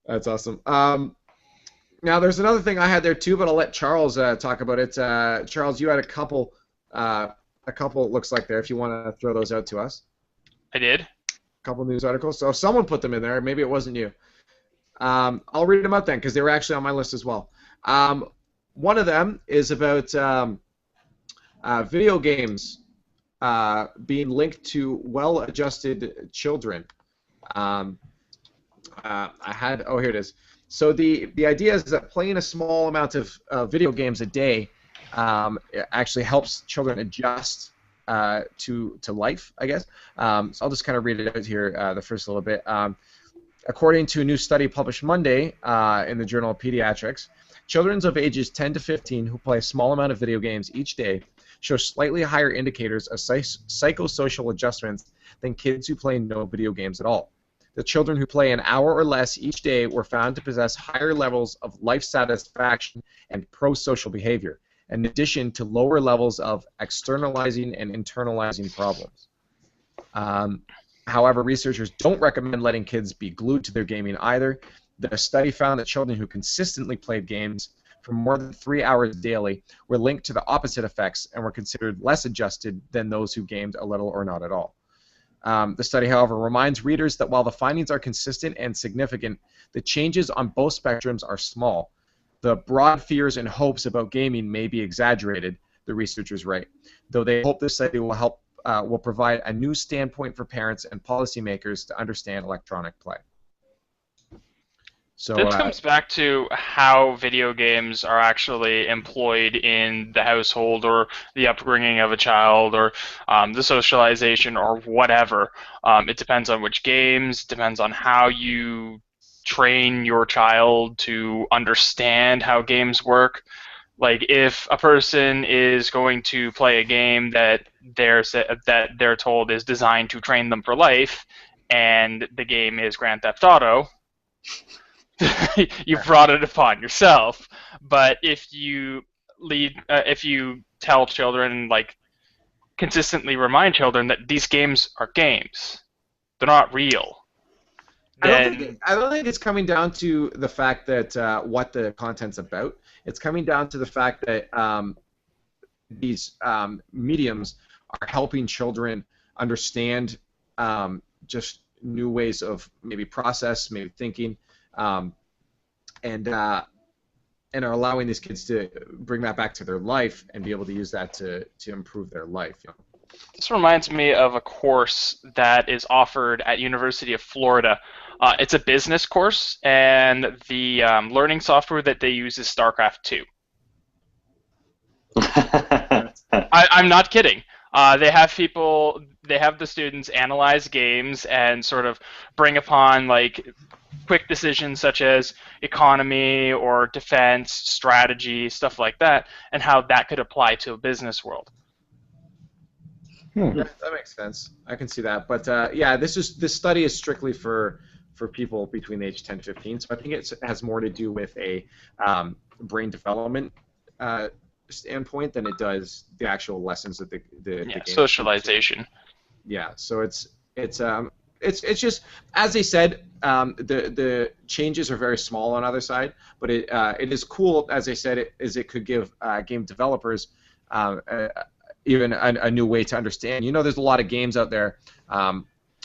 That's awesome. Now there's another thing I had there too, but I'll let Charles talk about it. Charles, you had a couple. It looks like there. If you want to throw those out to us. I did. A couple news articles. So someone put them in there. Maybe it wasn't you. I'll read them out then because they were actually on my list as well. One of them is about video games being linked to well-adjusted children. Here it is. So the idea is that playing a small amount of video games a day actually helps children adjust to life, I guess. So I'll just kind of read it out here, the first little bit. According to a new study published Monday in the Journal of Pediatrics, children of ages 10 to 15 who play a small amount of video games each day show slightly higher indicators of psychosocial adjustments than kids who play no video games at all. The children who play an hour or less each day were found to possess higher levels of life satisfaction and pro-social behavior, in addition to lower levels of externalizing and internalizing problems. However, researchers don't recommend letting kids be glued to their gaming either. The study found that children who consistently played games for more than 3 hours daily were linked to the opposite effects and were considered less adjusted than those who gamed a little or not at all. The study, however, reminds readers that while the findings are consistent and significant, the changes on both spectrums are small. The broad fears and hopes about gaming may be exaggerated, the researchers write, though they hope this study will provide a new standpoint for parents and policymakers to understand electronic play. So this comes back to how video games are actually employed in the household or the upbringing of a child or the socialization or whatever. It depends on which games, depends on how you train your child to understand how games work. Like if a person is going to play a game that they're told is designed to train them for life, and the game is Grand Theft Auto, you brought it upon yourself. But if you tell children, like consistently remind children that these games are games, they're not real. I don't think it's coming down to the fact that what the content's about. It's coming down to the fact that these mediums are helping children understand just new ways of maybe process, maybe thinking, and are allowing these kids to bring that back to their life and be able to use that to improve their life. This reminds me of a course that is offered at University of Florida. It's a business course, and the learning software that they use is StarCraft 2. I'm not kidding. They have the students analyze games and sort of bring upon like quick decisions such as economy or defense, strategy, stuff like that, and how that could apply to a business world. Yeah, that makes sense. I can see that. But yeah, this study is strictly for people between the age 10 and 15. So I think it has more to do with a brain development standpoint than it does the actual lessons that the game socialization. Yeah. So it's just, as they said, the changes are very small on either side, but it is cool, as they said, it could give game developers even a new way to understand. There's a lot of games out there,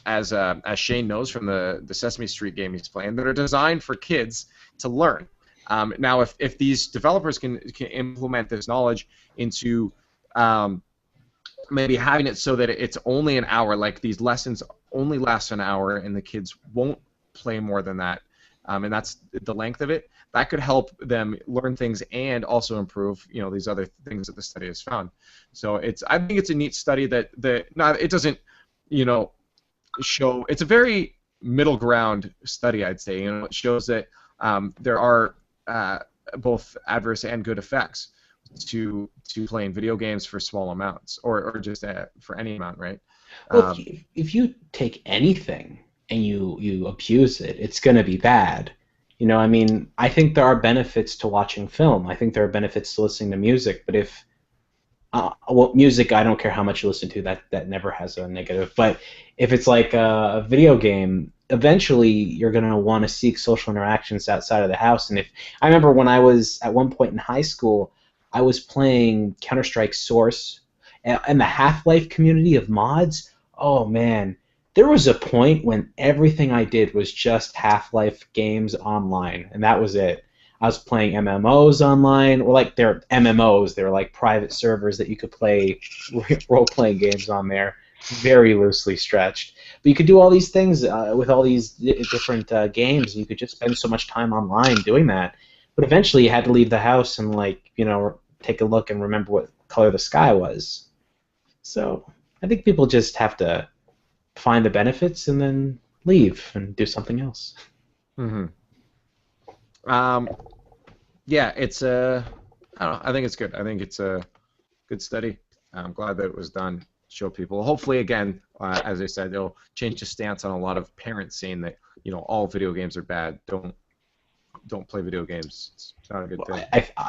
as Shane knows from the Sesame Street game he's playing, that are designed for kids to learn. Now, if these developers can implement this knowledge into maybe having it so that it's only an hour, like these lessons only last an hour, and the kids won't play more than that, and that's the length of it. That could help them learn things and also improve, these other things that the study has found. So I think it's a neat study that it doesn't, show. It's a very middle ground study, I'd say. It shows that there are both adverse and good effects to playing video games for small amounts, or just for any amount, right? Well, if you take anything and you abuse it, it's going to be bad. I think there are benefits to watching film. I think there are benefits to listening to music. But if music, I don't care how much you listen to, that never has a negative. But if it's like a video game, eventually you're going to want to seek social interactions outside of the house. And I remember when I was at one point in high school, I was playing Counter-Strike Source, and the Half-Life community of mods, oh man, there was a point when everything I did was just Half-Life games online, and that was it. I was playing MMOs online, or like they're MMOs, they're like private servers that you could play role-playing games on there, very loosely stretched. But you could do all these things with all these different games, and you could just spend so much time online doing that. But eventually you had to leave the house and take a look and remember what color the sky was. So I think people just have to find the benefits and then leave and do something else. Mm-hmm. Yeah, it's I don't know. I think it's good. I think it's a good study. I'm glad that it was done. Show people. Hopefully, again, as I said, it'll change the stance on a lot of parents saying that all video games are bad. Don't play video games. It's not a good thing.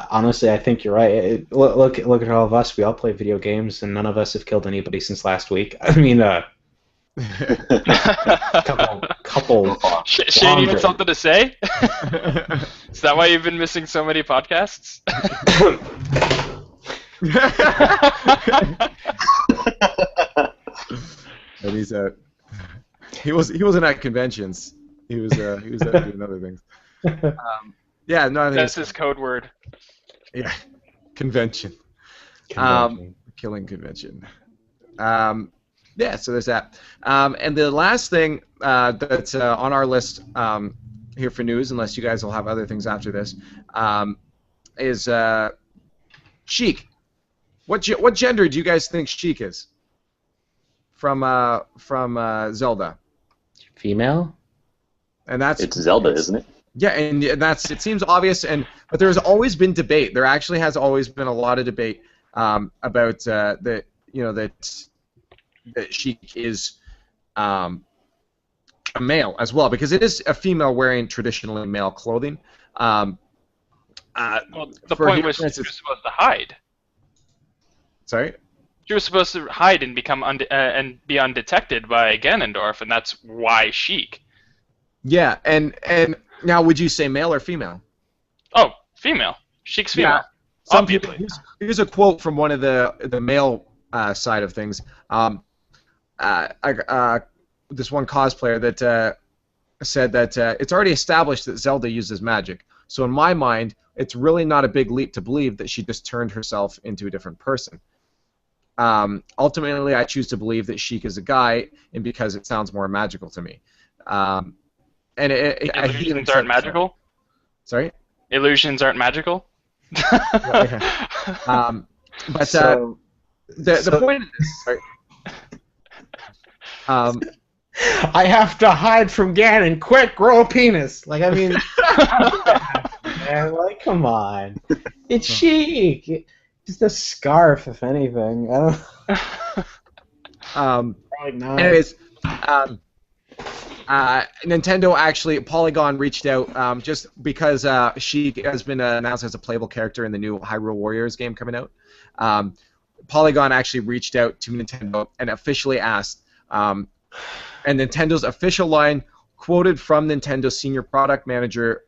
Honestly, I think you're right. Look at all of us. We all play video games, and none of us have killed anybody since last week. I mean, couple. Shane, you had something to say? Is that why you've been missing so many podcasts? And he wasn't at conventions. He was out doing other things. Yeah, no, I think that's his code word. Yeah, convention. Killing convention. Yeah, so there's that. And the last thing that's on our list here for news, unless you guys will have other things after this, is Sheik. What gender do you guys think Sheik is? From Zelda. Female. And it's Zelda, isn't it? Yeah, and it seems obvious, but there's always been debate. There actually has always been a lot of debate about that Sheik is a male as well, because it is a female wearing traditionally male clothing. Well, the point was she was supposed to hide. Sorry? She was supposed to hide and become and be undetected by Ganondorf, and that's why Sheik. Yeah, and now would you say male or female? Oh, female. Sheik's female. Yeah. Some people. Here's a quote from one of the male side of things. This one cosplayer that said that it's already established that Zelda uses magic. So in my mind, it's really not a big leap to believe that she just turned herself into a different person. Ultimately, I choose to believe that Sheik is a guy, and because it sounds more magical to me. And illusions aren't magical? Sorry? Illusions aren't magical? Yeah. But the point of this... Sorry. I have to hide from Ganon. Quick, grow a penis. Like, I mean... man, like, come on. It's Sheik. Just a scarf, if anything. I don't... Anyways... Nintendo actually, Polygon reached out just because she has been announced as a playable character in the new Hyrule Warriors game coming out. Polygon actually reached out to Nintendo and officially asked, and Nintendo's official line, quoted from Nintendo's senior product manager,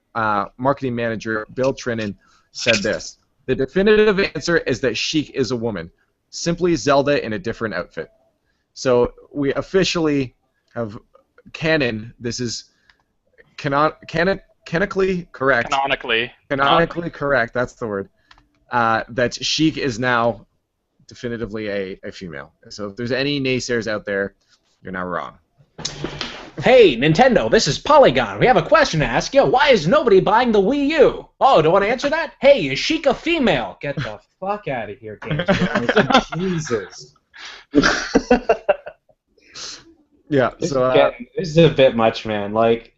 marketing manager, Bill Trinan, said this: "The definitive answer is that Sheik is a woman, simply Zelda in a different outfit." So we officially have canon. This is canonically correct. Canonically correct. That's the word. That Sheik is now definitively a female. So if there's any naysayers out there, you're now wrong. Hey, Nintendo, this is Polygon. We have a question to ask you. Why is nobody buying the Wii U? Oh, do you want to answer that? Hey, is Sheik a female? Get the fuck out of here, Games Journalism. Jesus. Yeah. This, So this is a bit much, man. Like,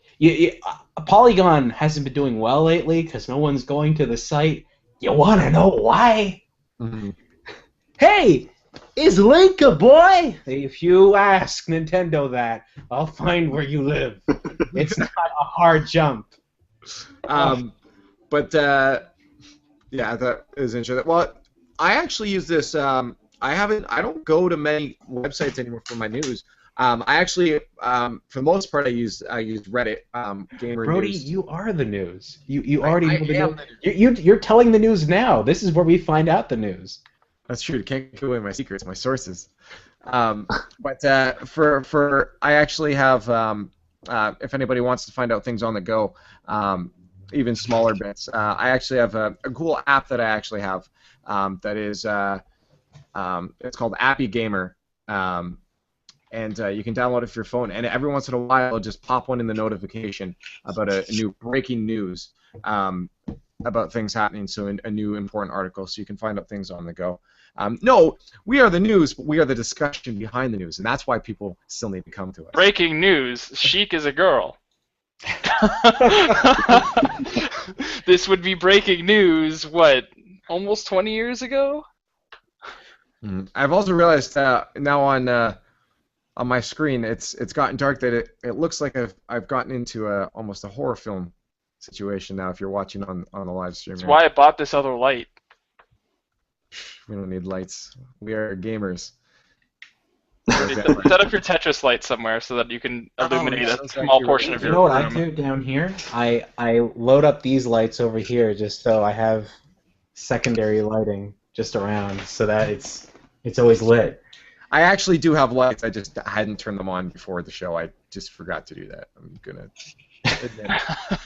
Polygon hasn't been doing well lately because no one's going to the site. You want to know why? mhm. Hey, is Link a boy? If you ask Nintendo that, I'll find where you live. It's not a hard jump. But yeah, that is interesting. Well, I actually use this. I don't go to many websites anymore for my news. I actually, for the most part, I use Reddit, gamer Brody, news. you are the news. You already I know the am news. You're telling the news now. This is where we find out the news. That's true. Can't give away my secrets, my sources. But I actually have. If anybody wants to find out things on the go, even smaller bits, I actually have a cool app that I actually have. That is, it's called Appy Gamer. And you can download it for your phone. And every once in a while, it'll just pop one in the notification about a new breaking news about things happening. So a new important article, so you can find out things on the go. No, we are the news, but we are the discussion behind the news, and that's why people still need to come to us. Breaking news: Sheik is a girl. This would be breaking news. What? Almost 20 years ago? I've also realized now on my screen, it's gotten dark that it looks like I've gotten into almost a horror film situation now. If you're watching on the live stream, That's why I bought this other light. we don't need lights. We are gamers. Set up your Tetris light somewhere so that you can illuminate yeah, a that's small actually portion right. of You your know what I room. do down here? I load up these lights over here just so I have secondary lighting just around so that it's always lit. I actually do have lights. I just hadn't turned them on before the show. I just forgot to do that. I'm gonna admit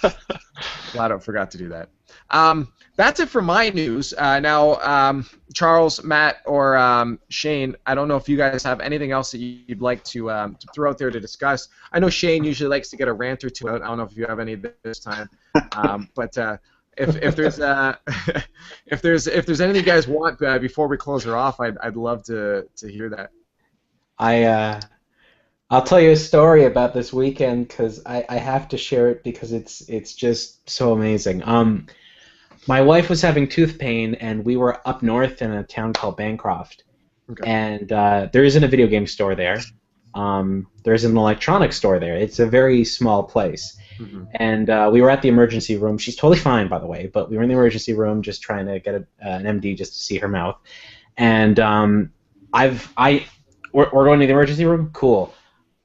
it. Flat out forgot to do that. That's it for my news. Now, Charles, Matt, or Shane, I don't know if you guys have anything else that you'd like to throw out there to discuss. I know Shane usually likes to get a rant or two out. I don't know if you have any this time, but if there's anything you guys want before we close her off, I'd love to hear that. I'll tell you a story about this weekend because I have to share it because it's just so amazing. My wife was having tooth pain, and we were up north in a town called Bancroft. Okay. And there isn't a video game store there. There's an electronics store there. It's a very small place. Mm-hmm. And we were at the emergency room. She's totally fine, by the way, but we were in the emergency room just trying to get an MD just to see her mouth. And we're going to the emergency room? Cool.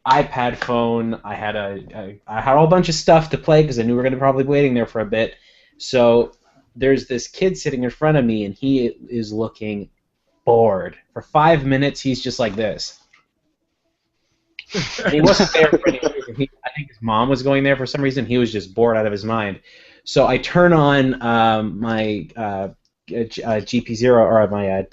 iPad, phone. I had a whole bunch of stuff to play because I knew we were going to probably be waiting there for a bit. So there's this kid sitting in front of me, and he is looking bored. For 5 minutes, he's just like this. And he wasn't there for any reason. I think his mom was going there for some reason. He was just bored out of his mind. So I turn on my GP0 or my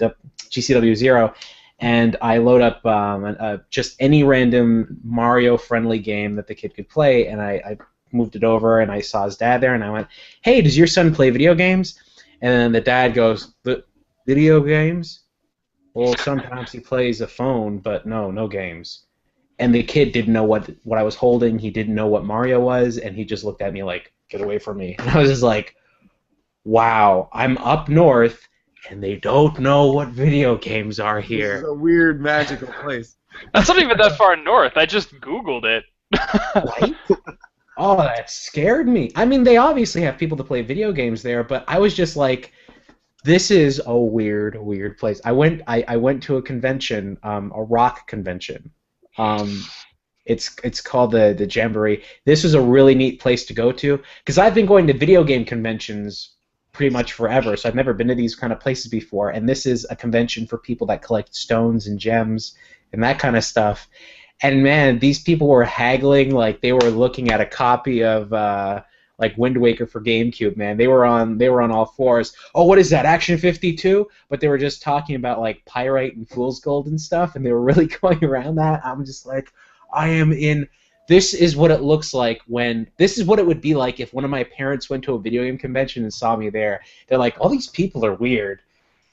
GCW0, and I load up just any random Mario-friendly game that the kid could play, and I moved it over, and I saw his dad there, and I went, "Hey, does your son play video games?" And then the dad goes, "Video games? Well, sometimes he plays a phone, but no games." And the kid didn't know what I was holding. He didn't know what Mario was, and he just looked at me like, "Get away from me." And I was just like, wow, I'm up north, and they don't know what video games are here. This is a weird, magical place. That's not even that far north. I just Googled it. Right? Oh, that scared me. I mean, they obviously have people to play video games there, but I was just like, this is a weird place. I went to a convention, a rock convention. It's called the Jamboree. This was a really neat place to go to because I've been going to video game conventions pretty much forever, so I've never been to these kind of places before, and this is a convention for people that collect stones and gems and that kind of stuff. And man, these people were haggling like they were looking at a copy of like Wind Waker for GameCube. Man, they were on all fours. Oh, what is that? Action 52? But they were just talking about like Pyrite and Fool's Gold and stuff, and they were really going around that. I'm just like, I am in this is what it looks like when this is what it would be like if one of my parents went to a video game convention and saw me there. They're like, all these people are weird.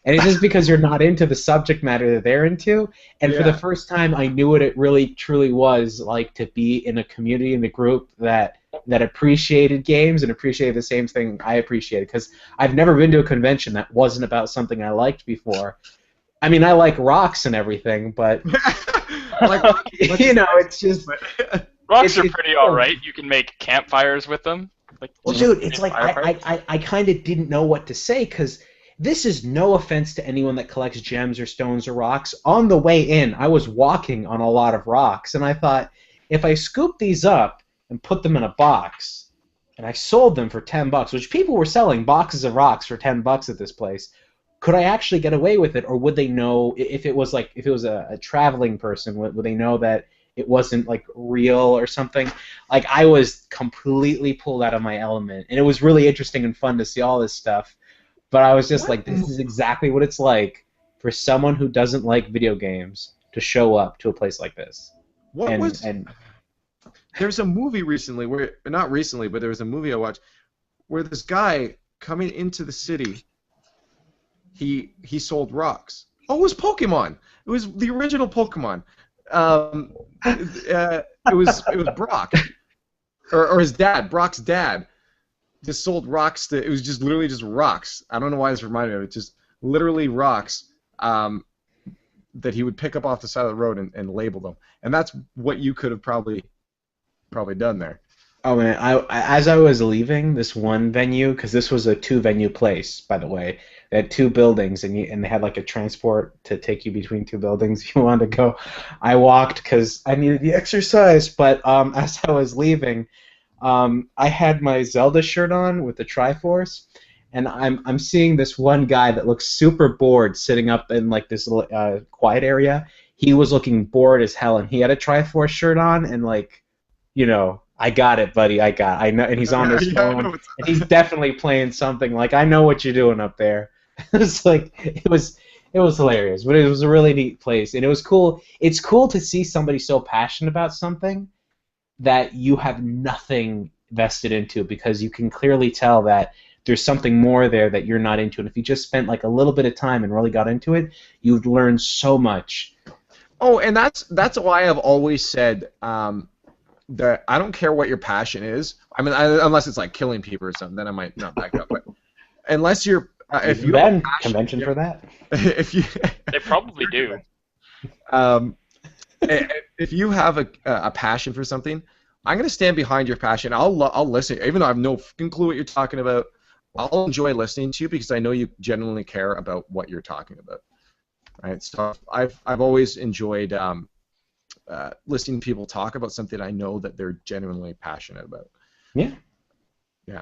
And it's just because you're not into the subject matter that they're into. And for the first time, I knew what it really, truly was like to be in a community, in a group that appreciated games and appreciated the same thing I appreciated. Because I've never been to a convention that wasn't about something I liked before. I mean, I like rocks and everything, but you know, it's just rocks are pretty all right. You can make campfires with them. Like, well, dude, it's like I kind of didn't know what to say because. This is no offense to anyone that collects gems or stones or rocks. On the way in, I was walking on a lot of rocks, and I thought, if I scoop these up and put them in a box, and I sold them for $10, which people were selling boxes of rocks for $10 at this place, could I actually get away with it, or would they know if it was a traveling person? Would they know that it wasn't like real or something? Like I was completely pulled out of my element, and it was really interesting and fun to see all this stuff. But I was just like, this is exactly what it's like for someone who doesn't like video games to show up to a place like this. There's a movie recently not recently, but there was a movie I watched where this guy coming into the city, he sold rocks. Oh, it was Pokemon. It was the original Pokemon. It was Brock, or his dad, Brock's dad. Just sold rocks it was just literally just rocks. I don't know why this reminded me of it. Just literally rocks that he would pick up off the side of the road and label them. And that's what you could have probably done there. Oh man, as I was leaving this one venue, because this was a 2-venue place, by the way. They had 2 buildings, and they had like a transport to take you between 2 buildings if you wanted to go. I walked because I needed the exercise, but as I was leaving, I had my Zelda shirt on with the Triforce, and I'm seeing this one guy that looks super bored sitting up in like this little quiet area. He was looking bored as hell, and he had a Triforce shirt on, and like, you know, I got it, buddy. I know, and he's on his phone, and he's definitely playing something. Like, I know what you're doing up there. It's like it was hilarious, but it was a really neat place, and it was cool. It's cool to see somebody so passionate about something that you have nothing vested into, because you can clearly tell that there's something more there that you're not into. And if you just spent like a little bit of time and really got into it, you'd learn so much. Oh, and that's why I've always said that I don't care what your passion is. I mean, unless it's like killing people or something, then I might not back up. But unless you're if you have a convention for that, if you they probably do. If you have a passion for something, I'm gonna stand behind your passion. I'll listen, even though I have no fucking clue what you're talking about. I'll enjoy listening to you because I know you genuinely care about what you're talking about. Right? So I've always enjoyed listening to people talk about something I know that they're genuinely passionate about. Yeah. Yeah.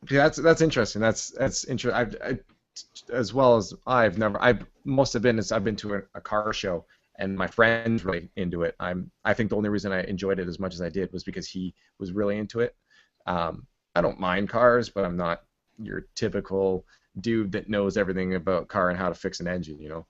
That's interesting. That's interesting. As well as I've been to a car show. And my friend's really into it. I think the only reason I enjoyed it as much as I did was because he was really into it. I don't mind cars, but I'm not your typical dude that knows everything about car and how to fix an engine, you know.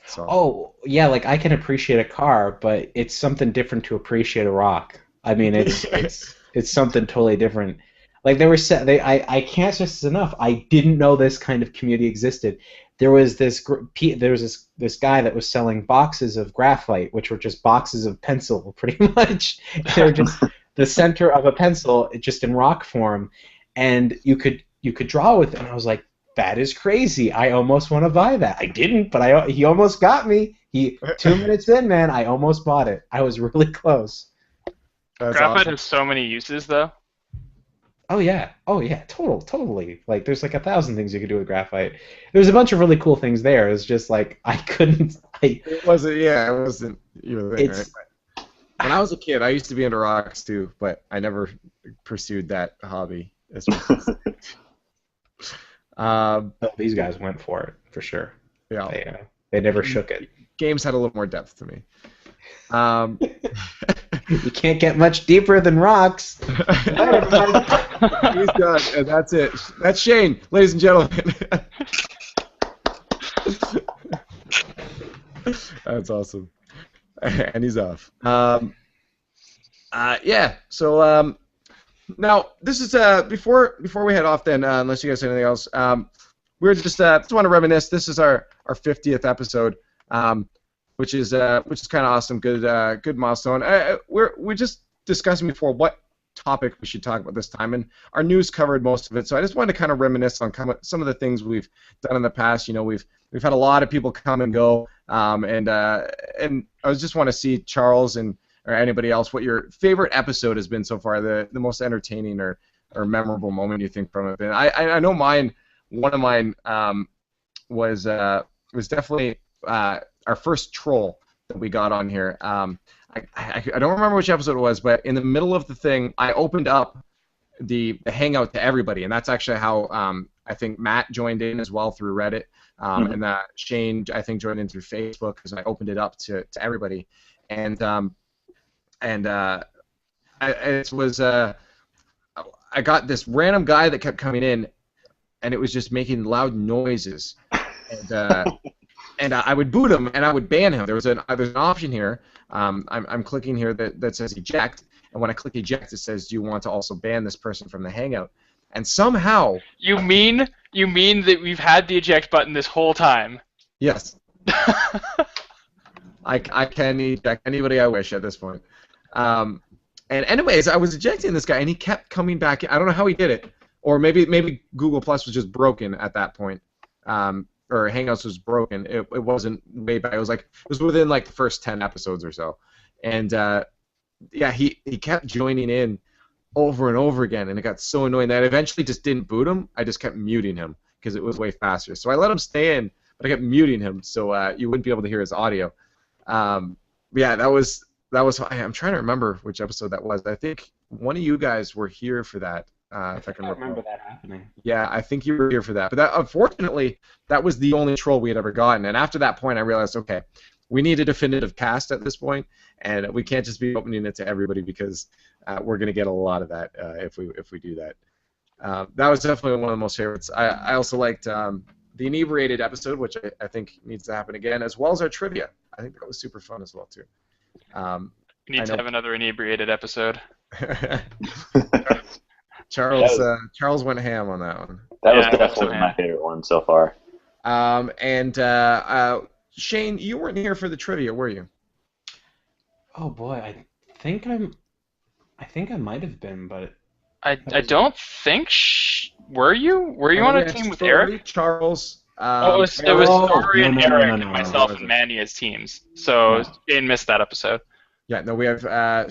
So. Oh yeah, like I can appreciate a car, but it's something different to appreciate a rock. I mean, it's something totally different. Like I can't stress this enough. I didn't know this kind of community existed. There was this guy that was selling boxes of graphite, which were just boxes of pencil, pretty much. They're just the center of a pencil, just in rock form, and you could draw with it. And I was like, that is crazy. I almost want to buy that. I didn't, but he almost got me. 2 minutes in, man, I almost bought it. I was really close. That's graphite awesome. Has so many uses, though. Oh yeah, totally. Like there's like 1,000 things you could do with graphite. There's a bunch of really cool things there. It's just like It wasn't your thing, right? When I was a kid, I used to be into rocks too, but I never pursued that hobby as well. These guys went for it for sure. Yeah, they never shook it. Games had a little more depth to me. You can't get much deeper than rocks. He's done, and that's it. That's Shane, ladies and gentlemen. That's awesome. And he's off. Yeah. So now this is before we head off. Then, unless you guys have anything else, we're just want to reminisce. This is our 50th episode, which is kind of awesome. Good milestone. We're just discussing before what topic we should talk about this time, and our news covered most of it. So I just wanted to kind of reminisce on some of the things we've done in the past. You know, we've had a lot of people come and go, and I just want to see Charles or anybody else what your favorite episode has been so far, the most entertaining or memorable moment you think from it. And I know mine. One of mine was definitely our first troll that we got on here. I don't remember which episode it was, but in the middle of the thing, I opened up the Hangout to everybody, and that's actually how I think Matt joined in as well through Reddit, and Shane I think joined in through Facebook because I opened it up to everybody, and it was I got this random guy that kept coming in, and it was just making loud noises, and I would boot him and I would ban him. There's an option here. I'm clicking here that says eject, and when I click eject, it says, "Do you want to also ban this person from the Hangout?" And somehow. You mean that we've had the eject button this whole time? Yes. I can eject anybody I wish at this point. And anyways, I was ejecting this guy, and he kept coming back. I don't know how he did it, or maybe Google Plus was just broken at that point, or Hangouts was broken. It wasn't way back. It was within like the first 10 episodes or so, and yeah, he kept joining in over and over again, and it got so annoying that I eventually just didn't boot him. I just kept muting him because it was way faster. So I let him stay in, but I kept muting him so you wouldn't be able to hear his audio. Yeah, that was. I'm trying to remember which episode that was. I think one of you guys were here for that. If I can remember that happening. Yeah, I think you were here for that. But unfortunately, that was the only troll we had ever gotten. And after that point, I realized, okay, we need a definitive cast at this point, and we can't just be opening it to everybody because we're going to get a lot of that if we do that. That was definitely one of the most favorites. I also liked the inebriated episode, which I think needs to happen again, as well as our trivia. I think that was super fun as well too. We need to have another inebriated episode. Charles went ham on that one. That was definitely my favorite one so far. And Shane, you weren't here for the trivia, were you? Oh boy, I think I might have been, but I don't think. Were you? Were you on a team with Eric? Charles. It was Story and Eric and myself and Manny as teams. So Shane missed that episode. Yeah, no, we have that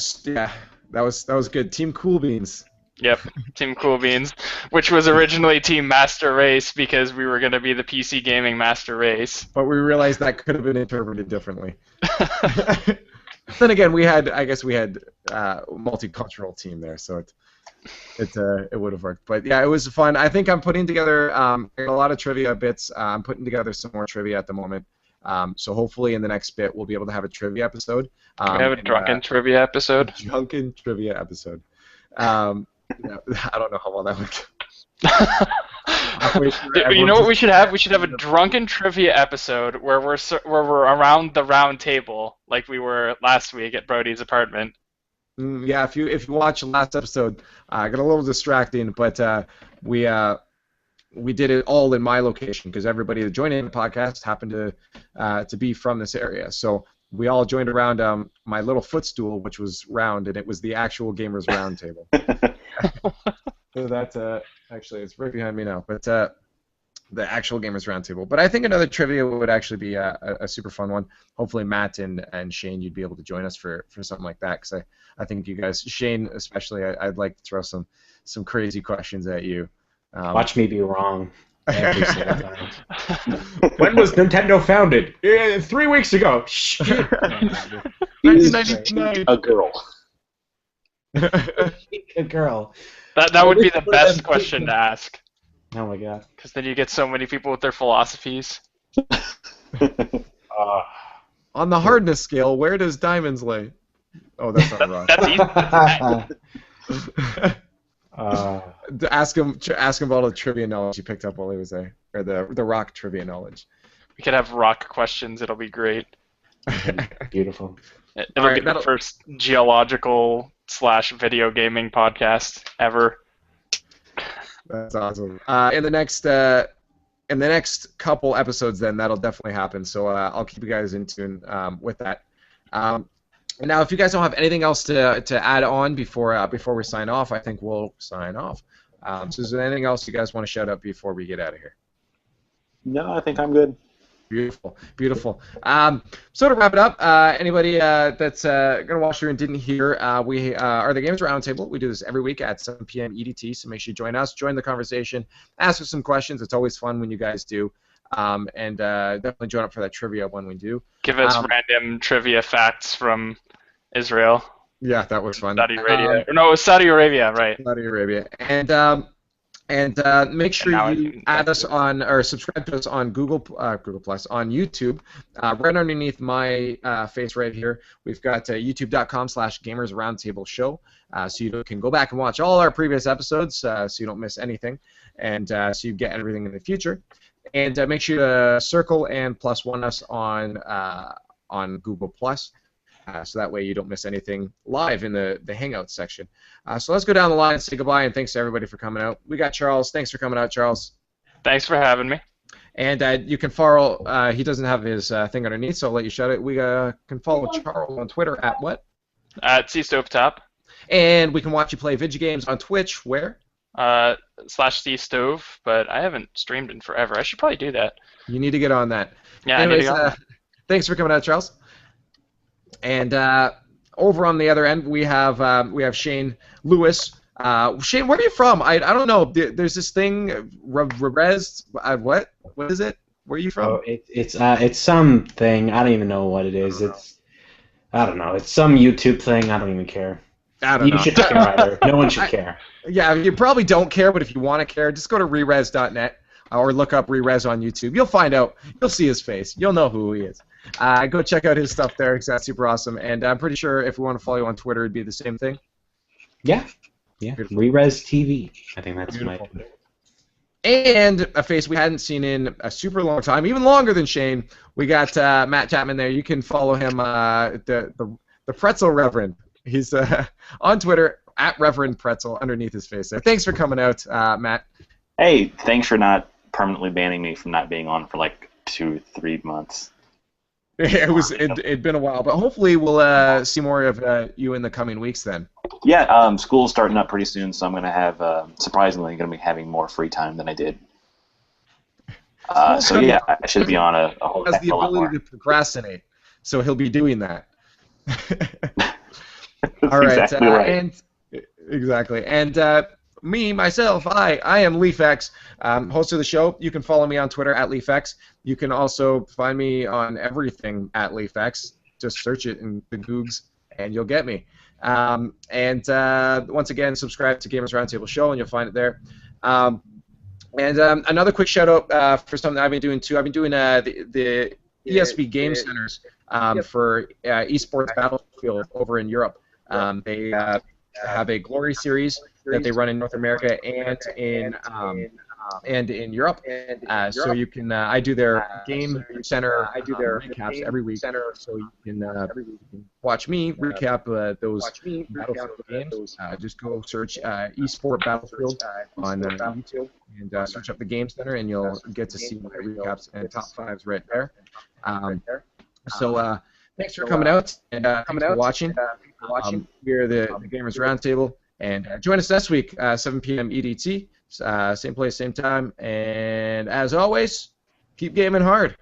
was good. Team Cool Beans. Yep, Team Cool Beans, which was originally Team Master Race because we were going to be the PC Gaming Master Race. But we realized that could have been interpreted differently. Then again, I guess we had multicultural team there, so it would have worked. But yeah, it was fun. I think I'm putting together a lot of trivia bits. I'm putting together some more trivia at the moment. So hopefully in the next bit we'll be able to have a trivia episode. We have a drunken trivia episode. Drunken trivia episode. I don't know how well that would go. You know what we should have? We should have a drunken trivia episode where we're around the round table like we were last week at Brody's apartment. Yeah, if you watch the last episode, I got a little distracting, but we did it all in my location because everybody that joined in the podcast happened to be from this area. So we all joined around my little footstool, which was round, and it was the actual Gamers Round Table. So that's actually it's right behind me now, but the actual Gamers Round Table. But I think another trivia would actually be a super fun one. Hopefully Matt and Shane, you'd be able to join us for something like that, because I think you guys, Shane especially, I'd like to throw some crazy questions at you. Watch me be wrong. Every single time. When was Nintendo founded? 3 weeks ago. Shit. 1999. A girl. A girl. That would be the best question to ask. Oh my god. Because then you get so many people with their philosophies. On the hardness scale, where does diamonds lay? Oh, that's not wrong. That's easy. Ask him about all the trivia knowledge he picked up while he was there, or the rock trivia knowledge. We could have rock questions. It'll be great. Beautiful. It'll be the first geological video gaming podcast ever. That's awesome. In the next couple episodes, then that'll definitely happen. So I'll keep you guys in tune with that. Now, if you guys don't have anything else to add on before we sign off, I think we'll sign off. So is there anything else you guys want to shout out before we get out of here? No, I think I'm good. Beautiful, beautiful. So to wrap it up, anybody that's going to watch here and didn't hear, we are the Games Roundtable. We do this every week at 7 p.m. EDT, so make sure you join us, join the conversation, ask us some questions. It's always fun when you guys do. And definitely join up for that trivia when we do. Give us random trivia facts from Israel. Yeah, that was fun. Saudi Arabia. No, it was Saudi Arabia, right. Saudi Arabia. And make sure you add us on or subscribe to us on Google Plus on YouTube. Right underneath my face right here, we've got youtube.com/Gamers Roundtable Show. So you can go back and watch all our previous episodes, so you don't miss anything, and so you get everything in the future. And make sure to circle and +1 us on Google Plus. So that way you don't miss anything live in the Hangout section. So let's go down the line and say goodbye, and thanks to everybody for coming out. We got Charles. Thanks for coming out, Charles. Thanks for having me. And you can follow, he doesn't have his thing underneath, so I'll let you shout it. We can follow Charles on Twitter at what? At CStovetop. And we can watch you play video games on Twitch, where? /CStove, but I haven't streamed in forever. I should probably do that. You need to get on that. Yeah, anyways, I need to go. Thanks for coming out, Charles. And over on the other end, we have Shane Lewis. Shane, where are you from? I don't know. There's this thing, Rez. What? What is it? Where are you from? Oh, it's something. I don't even know what it is. I don't know. It's some YouTube thing. I don't even care. I don't know. You shouldn't care either. No one should care. Yeah, you probably don't care, but if you want to care, just go to rerez.net or look up Rerez on YouTube. You'll find out. You'll see his face. You'll know who he is. Go check out his stuff there. That's super awesome. And I'm pretty sure if we want to follow you on Twitter, it'd be the same thing. Yeah. Rerez TV. I think that's Beautiful. my. And a face we hadn't seen in a super long time, even longer than Shane. We got Matt Chapman there. You can follow him, the Pretzel Reverend. He's on Twitter at Reverend Pretzel underneath his face there. Thanks for coming out, Matt. Hey, thanks for not permanently banning me from not being on for like 2-3 months. It'd been a while, but hopefully we'll see more of you in the coming weeks then. Yeah, school's starting up pretty soon, so I'm going to have, surprisingly, going to be having more free time than I did. So yeah, I should be on a whole has heck the of a lot more. ability to procrastinate, so he'll be doing that. That's All right, exactly right. And myself, I am LeafX, host of the show. You can follow me on Twitter at LeafX. You can also find me on everything at LeafX. Just search it in the Googs, and you'll get me. And once again, subscribe to Gamers Roundtable Show, and you'll find it there. And another quick shout out for something I've been doing too. I've been doing the ESB Game Centers for Esports Battlefield over in Europe. They have a Glory series that they run in North America and in Europe. So you can I do their Game Center recaps every week. So you can watch me recap those Battlefield games. Just go search Esport Battlefield on YouTube and search up the Game Center, and you'll get to see my recaps and top fives right there. So thanks for coming out and thanks for watching. We're the Gamers Roundtable, and join us next week, 7 p.m. EDT, same place, same time. And as always, keep gaming hard.